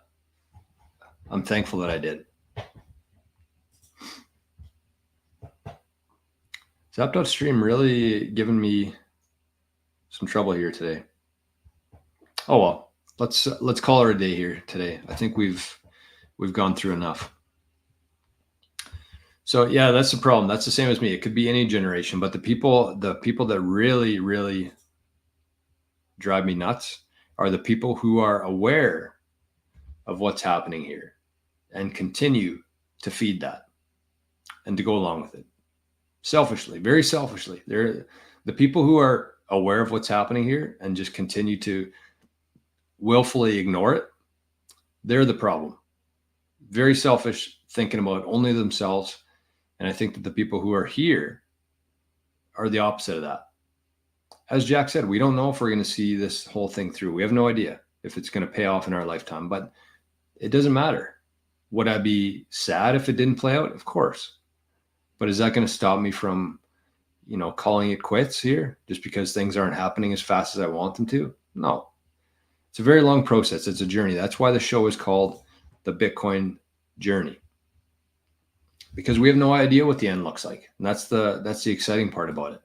thankful that I did. Zap.stream really giving me some trouble here today. Oh well, let's call her a day here today. I think we've gone through enough. So yeah, that's the problem. That's the same as me. It could be any generation, but the people that really, really drive me nuts are the people who are aware of what's happening here and continue to feed that and to go along with it. Selfishly, very selfishly. They're the people who are aware of what's happening here and just continue to willfully ignore it. They're the problem. Very selfish, thinking about only themselves. And I think that the people who are here are the opposite of that. As Jack said, we don't know if we're going to see this whole thing through. We have no idea if it's going to pay off in our lifetime, but it doesn't matter. Would I be sad if it didn't play out? Of course. But is that going to stop me from, calling it quits here just because things aren't happening as fast as I want them to? No. It's a very long process. It's a journey. That's why the show is called The Bitcoin Journey, because we have no idea what the end looks like. And that's the exciting part about it.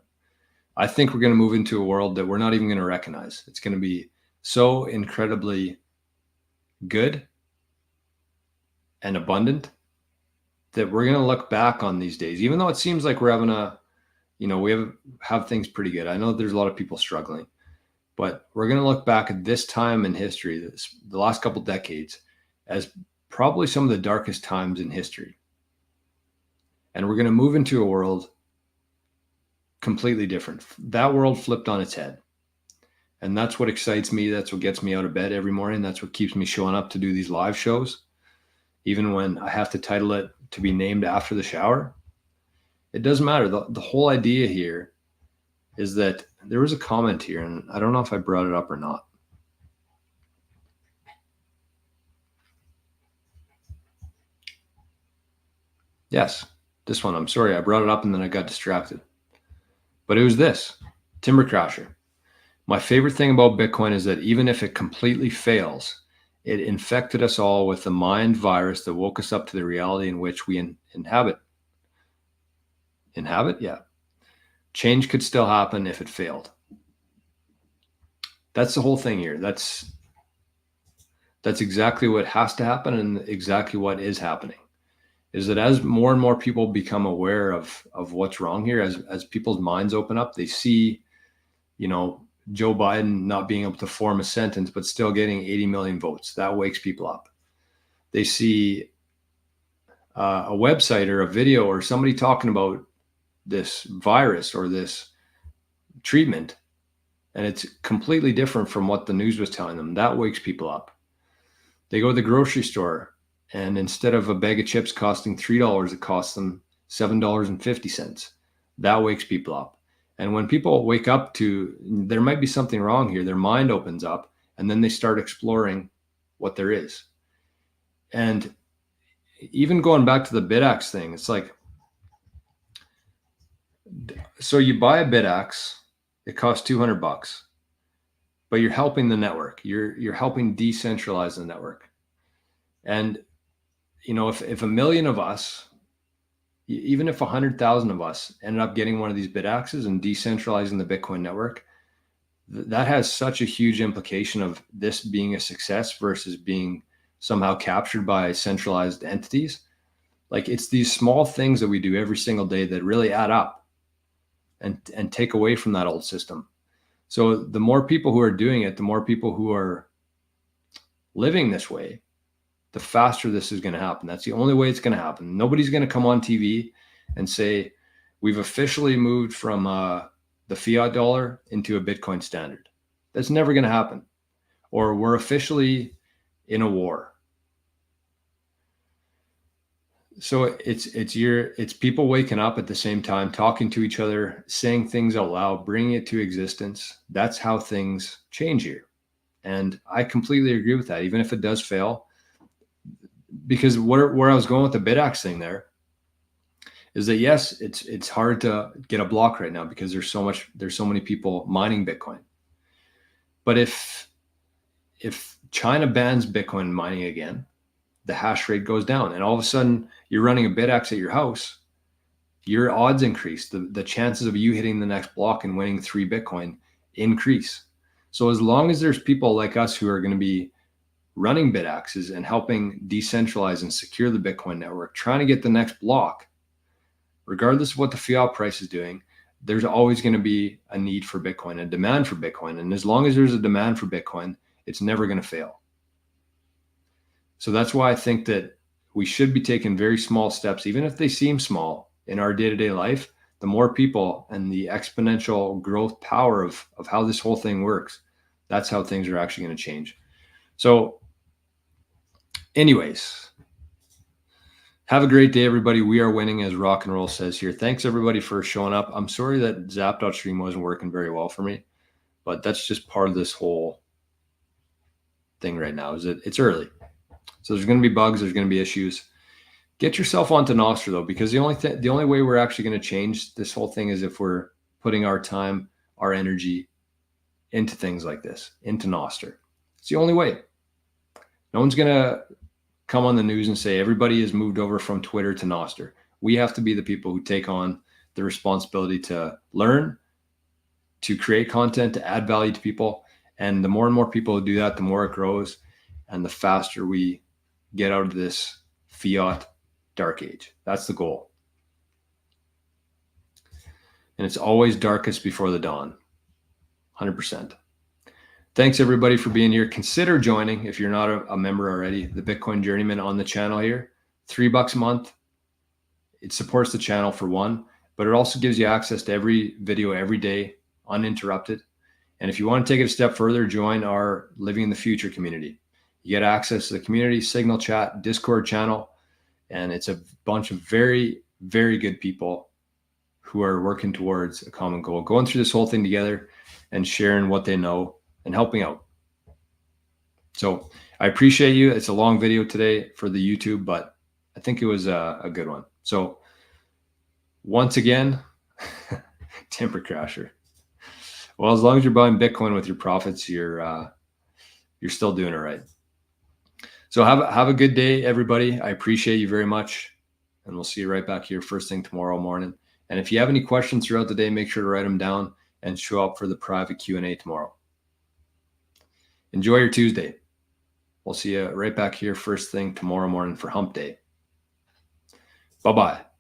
I think we're going to move into a world that we're not even going to recognize. It's going to be so incredibly good and abundant that we're going to look back on these days, even though it seems like we're having we have things pretty good. I know there's a lot of people struggling, but we're going to look back at this time in history, the last couple decades, as probably some of the darkest times in history. And we're going to move into a world completely different. That world flipped on its head. And that's what excites me. That's what gets me out of bed every morning. That's what keeps me showing up to do these live shows, even when I have to title it to be named after the shower. It doesn't matter. The whole idea here is that there was a comment here, and I don't know if I brought it up or not. Yes, this one. I'm sorry. I brought it up and then I got distracted. But it was this, Timber Crasher. My favorite thing about Bitcoin is that even if it completely fails, it infected us all with the mind virus that woke us up to the reality in which we inhabit. Inhabit? Yeah. Change could still happen if it failed. That's the whole thing here. That's exactly what has to happen, and exactly what is happening. Is that as more and more people become aware of what's wrong here, as people's minds open up, they see, Joe Biden not being able to form a sentence, but still getting 80 million votes. That wakes people up. They see a website or a video or somebody talking about this virus or this treatment, and it's completely different from what the news was telling them. That wakes people up. They go to the grocery store, and instead of a bag of chips costing $3, it costs them $7.50. That wakes people up. And when people wake up to there might be something wrong here, their mind opens up, and then they start exploring what there is. And even going back to the BitAxe thing, it's like, so you buy a BitAxe, it costs $200, but you're helping the network. You're helping decentralize the network. And if a million of us, even if 100,000 of us ended up getting one of these BitAxes and decentralizing the Bitcoin network, that has such a huge implication of this being a success versus being somehow captured by centralized entities. Like, it's these small things that we do every single day that really add up and take away from that old system. So the more people who are doing it, the more people who are living this way, the faster this is going to happen. That's the only way it's going to happen. Nobody's going to come on TV and say, we've officially moved from the fiat dollar into a Bitcoin standard. That's never going to happen. Or we're officially in a war. So it's people waking up at the same time, talking to each other, saying things out loud, bringing it to existence. That's how things change here. And I completely agree with that, even if it does fail. Because where I was going with the BitAxe thing there is that, yes, it's hard to get a block right now because there's so many people mining Bitcoin. But if China bans Bitcoin mining again, the hash rate goes down, and all of a sudden you're running a BitAxe at your house, your odds increase. The chances of you hitting the next block and winning 3 Bitcoin increase. So as long as there's people like us who are going to be running BitAxes and helping decentralize and secure the Bitcoin network, trying to get the next block, regardless of what the fiat price is doing, there's always going to be a need for Bitcoin, a demand for Bitcoin. And as long as there's a demand for Bitcoin, it's never going to fail. So that's why I think that we should be taking very small steps, even if they seem small in our day-to-day life. The more people and the exponential growth power of how this whole thing works, that's how things are actually going to change. So anyways, have a great day, everybody. We are winning, as Rock and Roll says here. Thanks, everybody, for showing up. I'm sorry that Zap.stream wasn't working very well for me, but that's just part of this whole thing right now, is that it's early. So there's going to be bugs. There's going to be issues. Get yourself onto NOSTR, though, because the only way we're actually going to change this whole thing is if we're putting our time, our energy into things like this, into NOSTR. It's the only way. No one's going to come on the news and say everybody has moved over from Twitter to NOSTR. We have to be the people who take on the responsibility to learn, to create content, to add value to people. And the more and more people who do that, the more it grows and the faster we get out of this fiat dark age. That's the goal. And it's always darkest before the dawn. 100%. Thanks everybody for being here. Consider joining, if you're not a member already, the Bitcoin Journeyman on the channel here. $3 a month. It supports the channel for one, but it also gives you access to every video every day, uninterrupted. And if you want to take it a step further, join our Living in the Future community. You get access to the community, Signal chat, Discord channel, and it's a bunch of very, very good people who are working towards a common goal, going through this whole thing together and sharing what they know and helping out. So I appreciate you. It's a long video today for the YouTube, but I think it was a good one. So once again, temper crasher. Well, as long as you're buying Bitcoin with your profits, you're still doing it right. So have a good day, everybody. I appreciate you very much. And we'll see you right back here first thing tomorrow morning. And if you have any questions throughout the day, make sure to write them down and show up for the private Q&A tomorrow. Enjoy your Tuesday. We'll see you right back here first thing tomorrow morning for Hump Day. Bye-bye.